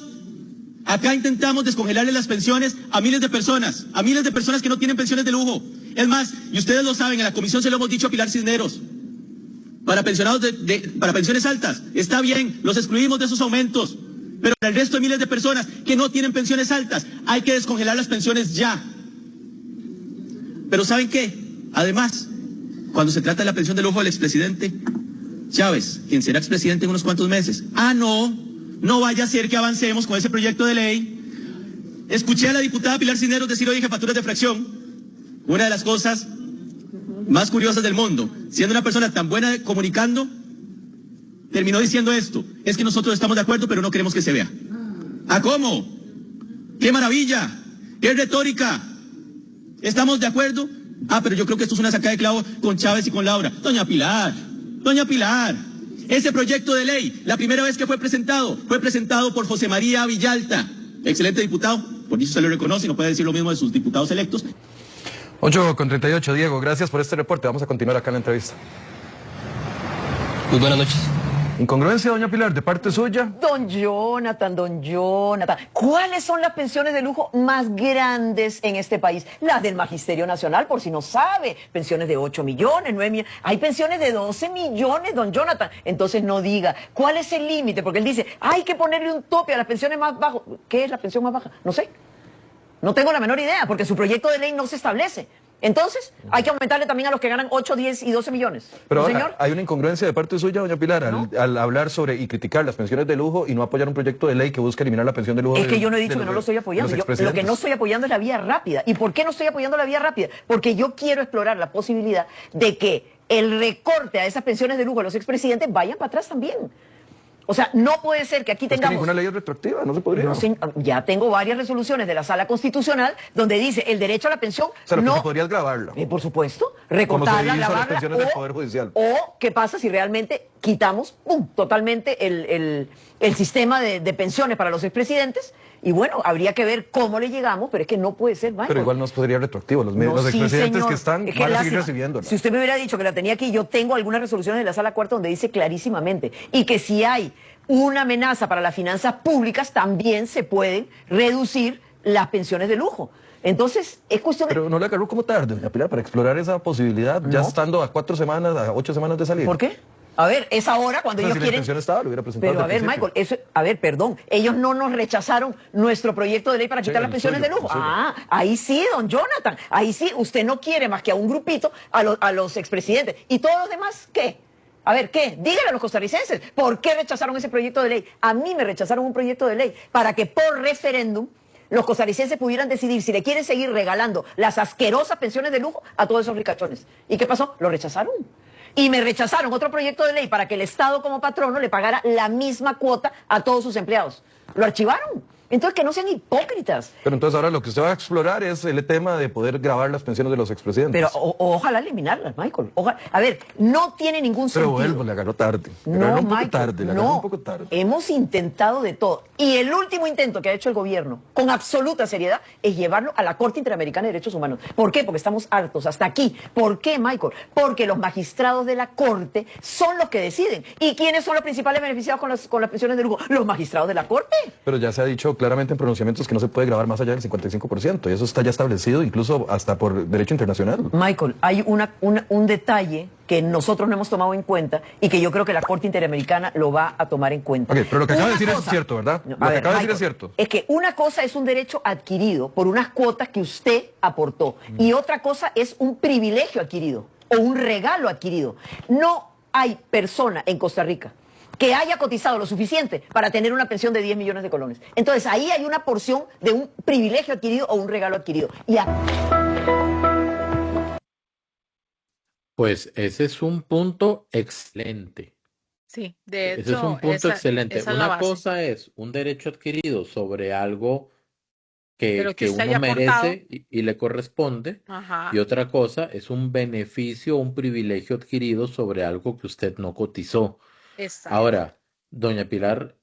S15: acá intentamos descongelarle las pensiones a miles de personas que no tienen pensiones de lujo. Es más, y ustedes lo saben, en la comisión se lo hemos dicho a Pilar Cisneros, para pensionados para pensiones altas, está bien, los excluimos de esos aumentos, pero para el resto de miles de personas que no tienen pensiones altas, hay que descongelar las pensiones ya. Pero ¿saben qué? Además, cuando se trata de la pensión de lujo del expresidente Chávez, quien será expresidente en unos cuantos meses, no vaya a ser que avancemos con ese proyecto de ley. Escuché a la diputada Pilar Cisneros decir hoy en Jefaturas de Fracción una de las cosas más curiosas del mundo. Siendo una persona tan buena comunicando, terminó diciendo esto: es que nosotros estamos de acuerdo, pero no queremos que se vea. ¿Ah, cómo? ¡Qué maravilla! ¡Qué retórica! ¿Estamos de acuerdo? Pero yo creo que esto es una sacada de clavo con Chávez y con Laura. Doña Pilar, ese proyecto de ley, la primera vez que fue presentado por José María Villalta, excelente diputado, por eso se le reconoce y no puede decir lo mismo de sus diputados electos.
S4: 8:38, Diego, gracias por este reporte. Vamos a continuar acá en la entrevista.
S12: Muy buenas noches.
S4: Incongruencia, doña Pilar, de parte suya.
S11: Don Jonathan, ¿cuáles son las pensiones de lujo más grandes en este país? Las del Magisterio Nacional, por si no sabe. Pensiones de 8 millones, 9 millones. Hay pensiones de 12 millones, don Jonathan. Entonces no diga, ¿cuál es el límite? Porque él dice, hay que ponerle un tope a las pensiones más bajas. ¿Qué es la pensión más baja? No sé. No tengo la menor idea, porque su proyecto de ley no se establece. Entonces, hay que aumentarle también a los que ganan 8, 10 y 12 millones.
S4: Pero
S11: ¿No,
S4: ahora,
S11: señor?
S4: hay una incongruencia de parte suya, doña Pilar, al hablar sobre y criticar las pensiones de lujo y no apoyar un proyecto de ley que busca eliminar la pensión de lujo.
S11: Es que yo no he dicho que no lo estoy apoyando. Lo que no estoy apoyando es la vía rápida. ¿Y por qué no estoy apoyando la vía rápida? Porque yo quiero explorar la posibilidad de que el recorte a esas pensiones de lujo de los expresidentes vayan para atrás también. O sea, no puede ser que aquí tengamos...
S4: Es que ninguna ley es retroactiva, no se podría.
S11: No, ya tengo varias resoluciones de la Sala Constitucional donde dice el derecho a la pensión...
S4: O sea, lo
S11: no,
S4: que se podría es grabarla.
S11: por supuesto, recortarla,
S4: como se hizo
S11: grabarla,
S4: las pensiones del Poder Judicial.
S11: O qué pasa si realmente quitamos totalmente el sistema de pensiones para los expresidentes Y bueno, habría que ver cómo le llegamos, pero es que no puede ser, Michael.
S4: Pero igual no podría retroactivo. Los
S11: No, sí,
S4: expresidentes
S11: señor.
S4: que están
S11: Es que
S4: van a seguir
S11: lástima.
S4: recibiéndola.
S11: Si usted me hubiera dicho que la tenía aquí, yo tengo algunas resoluciones de la Sala Cuarta donde dice clarísimamente y que si hay una amenaza para las finanzas públicas, también se pueden reducir las pensiones de lujo. Entonces, es cuestión de...
S4: Pero no le agarró como tarde, doña Pilar, para explorar esa posibilidad, ya estando a 4 semanas, a 8 semanas de salir.
S11: ¿Por qué? A ver, es ahora cuando
S4: O sea,
S11: ellos
S4: si la
S11: quieren...
S4: intención estaba, lo hubiera presentado
S11: Pero a
S4: desde el
S11: ver,
S4: principio.
S11: Michael, eso, a ver, perdón, ellos no nos rechazaron nuestro proyecto de ley para
S4: Sí,
S11: quitar las
S4: el
S11: pensiones
S4: suyo,
S11: de lujo.
S4: el suyo.
S11: Ah, ahí sí, don Jonathan, ahí sí, usted no quiere más que a un grupito, a los expresidentes. ¿Y todos los demás qué? A ver, ¿qué? Díganle a los costarricenses, ¿por qué rechazaron ese proyecto de ley? A mí me rechazaron un proyecto de ley para que por referéndum los costarricenses pudieran decidir si le quieren seguir regalando las asquerosas pensiones de lujo a todos esos ricachones. ¿Y qué pasó? Lo rechazaron. Y me rechazaron otro proyecto de ley para que el Estado como patrono le pagara la misma cuota a todos sus empleados. Lo archivaron. Entonces, que no sean hipócritas.
S4: Pero entonces ahora lo que usted va a explorar es el tema de poder grabar las pensiones de los expresidentes.
S11: Pero ojalá eliminarlas, Michael. A ver, no tiene ningún
S4: Pero
S11: sentido.
S4: vuelvo, le agarró tarde. Le
S11: No,
S4: agarró un poco
S11: Michael,
S4: tarde, le agarró
S11: no.
S4: un poco tarde.
S11: Hemos intentado de todo. Y el último intento que ha hecho el gobierno, con absoluta seriedad, es llevarlo a la Corte Interamericana de Derechos Humanos. ¿Por qué? Porque estamos hartos, hasta aquí. ¿Por qué, Michael? Porque los magistrados de la Corte son los que deciden. ¿Y quiénes son los principales beneficiados con las pensiones de lujo? Los magistrados de la Corte.
S4: Pero ya se ha dicho claramente en pronunciamientos que no se puede grabar más allá del 55%, y eso está ya establecido incluso hasta por derecho internacional.
S11: Michael, hay un detalle que nosotros no hemos tomado en cuenta y que yo creo que la Corte Interamericana lo va a tomar en cuenta.
S4: Ok, pero lo que acaba de
S11: Una
S4: decir es
S11: cosa-
S4: cierto, ¿verdad?
S11: No,
S4: Lo
S11: a
S4: que
S11: ver,
S4: acaba de decir
S11: Michael,
S4: es cierto.
S11: Es que una cosa es un derecho adquirido por unas cuotas que usted aportó y otra cosa es un privilegio adquirido o un regalo adquirido. No hay persona en Costa Rica que haya cotizado lo suficiente para tener una pensión de 10 millones de colones. Entonces ahí hay una porción de un privilegio adquirido o un regalo adquirido.
S1: Pues ese es un punto excelente.
S2: Sí, de
S1: Ese es un
S2: hecho,
S1: punto excelente.
S2: esa es la
S1: Una
S2: base.
S1: cosa es un derecho adquirido sobre algo
S2: Pero que
S1: que
S2: usted
S1: uno
S2: haya aportado.
S1: merece y le corresponde,
S2: Ajá.
S1: y otra cosa es un beneficio, un privilegio adquirido sobre algo que usted no cotizó.
S2: Exacto.
S1: Ahora, doña Pilar,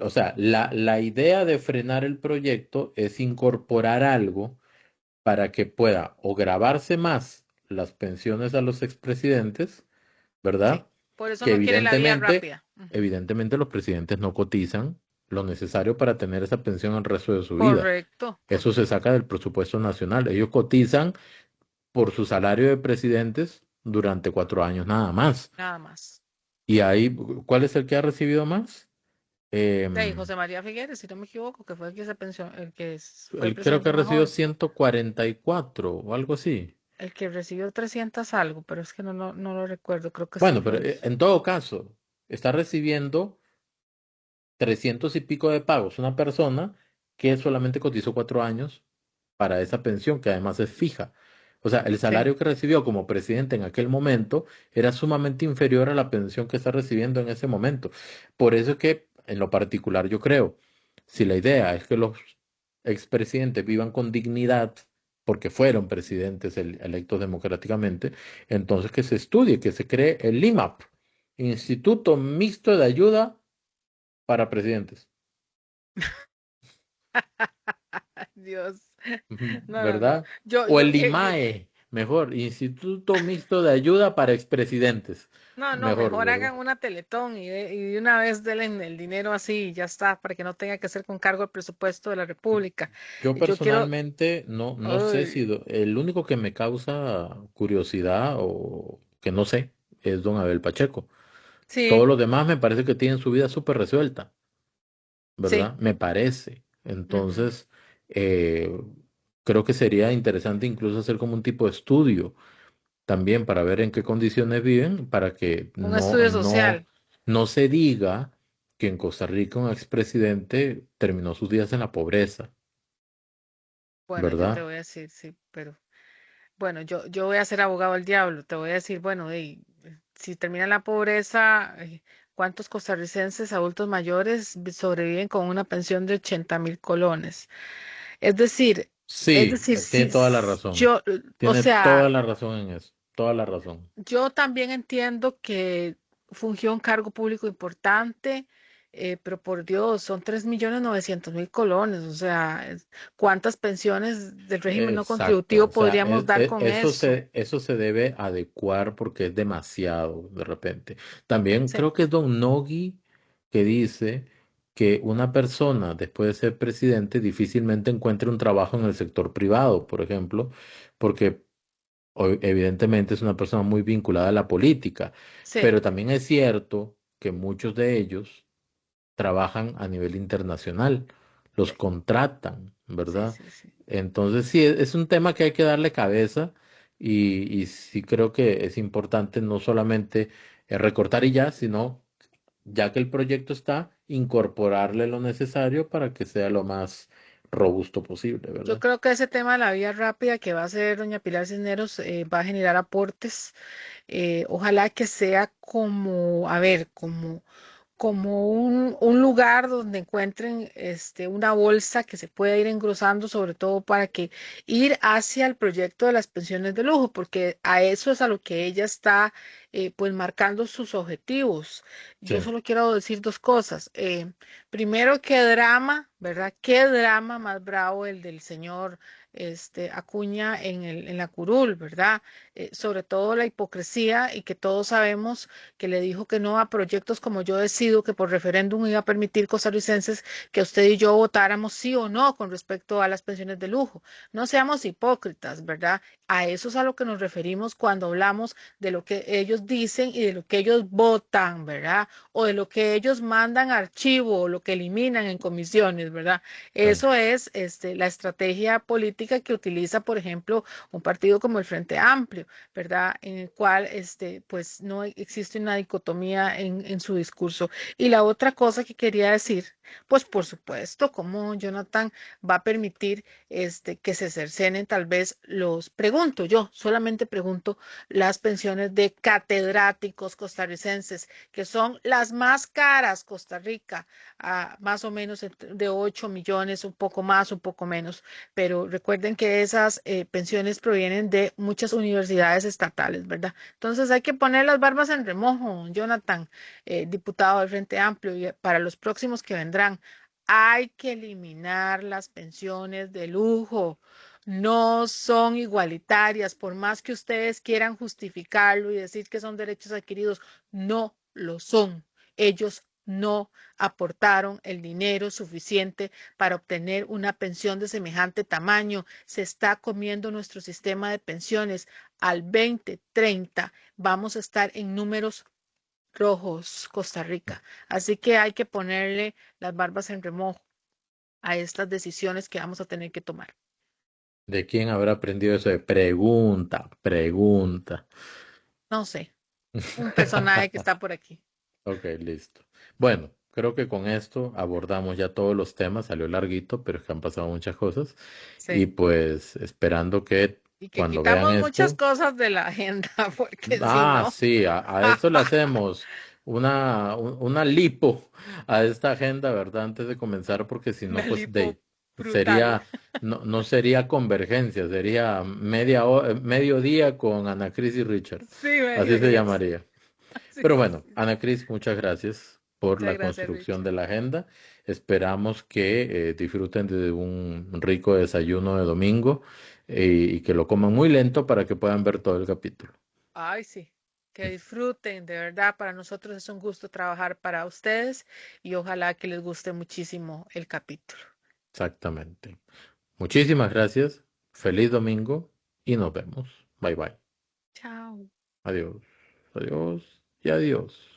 S1: o sea, la idea de frenar el proyecto es incorporar algo para que pueda o grabarse más las pensiones a los expresidentes, ¿verdad?
S2: Por eso
S1: Que
S2: no quiere la vía rápida.
S1: evidentemente los presidentes no cotizan lo necesario para tener esa pensión el resto de su vida.
S2: Correcto.
S1: Eso se saca del presupuesto nacional. Ellos cotizan por su salario de presidentes durante 4 años nada más.
S2: Nada más.
S1: Y ahí, ¿cuál es el que ha recibido más?
S2: De José María Figueres, si no me equivoco, que fue el que se pensionó, fue el
S1: Él creo que
S2: presidente
S1: ha
S2: más
S1: recibido
S2: joven.
S1: 144 o algo así.
S2: El que recibió 300 algo, pero es que no lo recuerdo, creo que sí
S1: Bueno,
S2: fue
S1: pero
S2: él.
S1: en todo caso, está recibiendo 300 y pico de pagos una persona que solamente cotizó 4 años para esa pensión, que además es fija. O sea, el salario que recibió como presidente en aquel momento era sumamente inferior a la pensión que está recibiendo en ese momento. Por eso es que, en lo particular, yo creo, si la idea es que los expresidentes vivan con dignidad, porque fueron presidentes electos democráticamente, entonces que se estudie, que se cree el IMAP, Instituto Mixto de Ayuda para Presidentes.
S2: Dios. No.
S1: ¿Verdad? O el IMAE, mejor, Instituto Mixto de Ayuda para Expresidentes.
S2: Mejor
S1: ¿verdad?
S2: hagan una teletón y de una vez denle el dinero así y ya está, para que no tenga que ser con cargo al presupuesto de la República.
S1: Yo
S2: quiero-
S1: personalmente no sé
S2: Ay.
S1: si el único que me causa curiosidad o que no sé es don Abel Pacheco.
S2: Sí.
S1: Todos los demás me parece que tienen su vida súper resuelta, ¿verdad?
S2: Sí.
S1: Me parece. Entonces, creo que sería interesante incluso hacer como un tipo de estudio también para ver en qué condiciones viven, para que
S2: Un estudio social.
S1: no se diga que en Costa Rica un expresidente terminó sus días en la pobreza,
S2: Bueno, yo
S1: ¿verdad?
S2: te voy a decir, sí, pero bueno, yo voy a ser abogado del diablo. Te voy a decir, bueno, si termina la pobreza, ¿cuántos costarricenses adultos mayores sobreviven con una pensión de 80,000 colones? Es decir,
S1: Sí, tiene toda la razón. Tiene toda la razón en eso, toda la razón.
S2: yo también entiendo que fungió un cargo público importante, pero por Dios, son 3.900.000 colones, o sea, ¿cuántas pensiones del régimen no
S1: Exacto,
S2: contributivo
S1: o sea,
S2: podríamos dar con eso?
S1: eso se debe adecuar porque es demasiado de repente. También
S2: Sí,
S1: creo que es Don Nogui que dice que una persona después de ser presidente difícilmente encuentre un trabajo en el sector privado, por ejemplo, porque evidentemente es una persona muy vinculada a la política,
S2: sí,
S1: pero también es cierto que muchos de ellos trabajan a nivel internacional, los
S2: sí,
S1: contratan,
S2: sí,
S1: ¿verdad?
S2: sí, sí.
S1: Entonces sí, es un tema que hay que darle cabeza y sí creo que es importante no solamente recortar y ya, sino ya que el proyecto está, incorporarle lo necesario para que sea lo más robusto posible,
S2: Yo
S1: ¿verdad?
S2: creo que ese tema de la vía rápida que va a hacer doña Pilar Cisneros va a generar aportes. Ojalá que sea como, a ver, como un lugar donde encuentren una bolsa que se pueda ir engrosando, sobre todo para que ir hacia el proyecto de las pensiones de lujo, porque a eso es a lo que ella está pues marcando sus objetivos. Yo
S1: Sí.
S2: solo quiero decir dos cosas. Primero, qué drama, ¿verdad? Qué drama más bravo el del señor Acuña en la curul, ¿verdad? Sobre todo la hipocresía y que todos sabemos que le dijo que no a proyectos como Yo Decido, que por referéndum iba a permitir costarricenses que usted y yo votáramos sí o no con respecto a las pensiones de lujo. No seamos hipócritas, ¿verdad? A eso es a lo que nos referimos cuando hablamos de lo que ellos dicen y de lo que ellos votan, ¿verdad? O de lo que ellos mandan a archivo o lo que eliminan en comisiones, ¿verdad?
S1: Sí.
S2: Eso es la estrategia política que utiliza, por ejemplo, un partido como el Frente Amplio, ¿verdad? En el cual pues no existe una dicotomía en su discurso. Y la otra cosa que quería decir, pues por supuesto, como Jonathan va a permitir que se cercenen tal vez pregunto yo, solamente pregunto, las pensiones de catedráticos costarricenses, que son las más caras, Costa Rica, más o menos de 8 millones, un poco más, un poco menos, pero recuerden que esas pensiones provienen de muchas universidades estatales, ¿verdad? Entonces hay que poner las barbas en remojo, Jonathan, diputado del Frente Amplio, y para los próximos que vendrán. Hay que eliminar las pensiones de lujo. No son igualitarias, por más que ustedes quieran justificarlo y decir que son derechos adquiridos, no lo son. Ellos no aportaron el dinero suficiente para obtener una pensión de semejante tamaño. Se está comiendo nuestro sistema de pensiones. Al 2030 vamos a estar en números rojos, Costa Rica. Así que hay que ponerle las barbas en remojo a estas decisiones que vamos a tener que tomar.
S1: ¿De quién habrá aprendido eso de pregunta, pregunta?
S2: No sé, un personaje que está por aquí.
S1: Ok, listo. Bueno, creo que con esto abordamos ya todos los temas. Salió larguito, pero es que han pasado muchas cosas. Y
S2: Sí.
S1: pues esperando que
S2: Y que
S1: cuando vean
S2: quitamos muchas
S1: esto,
S2: cosas de la agenda, porque si no,
S1: sí, a esto le hacemos una lipo a esta agenda, ¿verdad? Antes de comenzar, porque si
S2: una
S1: no, pues
S2: lipo brutal.
S1: no sería convergencia, sería medio día con Ana Cris y Richard.
S2: Sí,
S1: Así se
S2: mediodía.
S1: llamaría.
S2: Sí,
S1: Pero
S2: sí,
S1: bueno,
S2: sí.
S1: Ana Cris, muchas gracias por
S2: Muchas
S1: la
S2: gracias,
S1: construcción
S2: Richard.
S1: de la agenda. Esperamos que disfruten de un rico desayuno de domingo y que lo coman muy lento para que puedan ver todo el capítulo.
S2: Ay, sí. Que disfruten, de verdad, para nosotros es un gusto trabajar para ustedes y ojalá que les guste muchísimo el capítulo.
S1: Exactamente. Muchísimas gracias. Feliz domingo y nos vemos. Bye bye.
S2: Chao.
S1: Adiós. Adiós y adiós.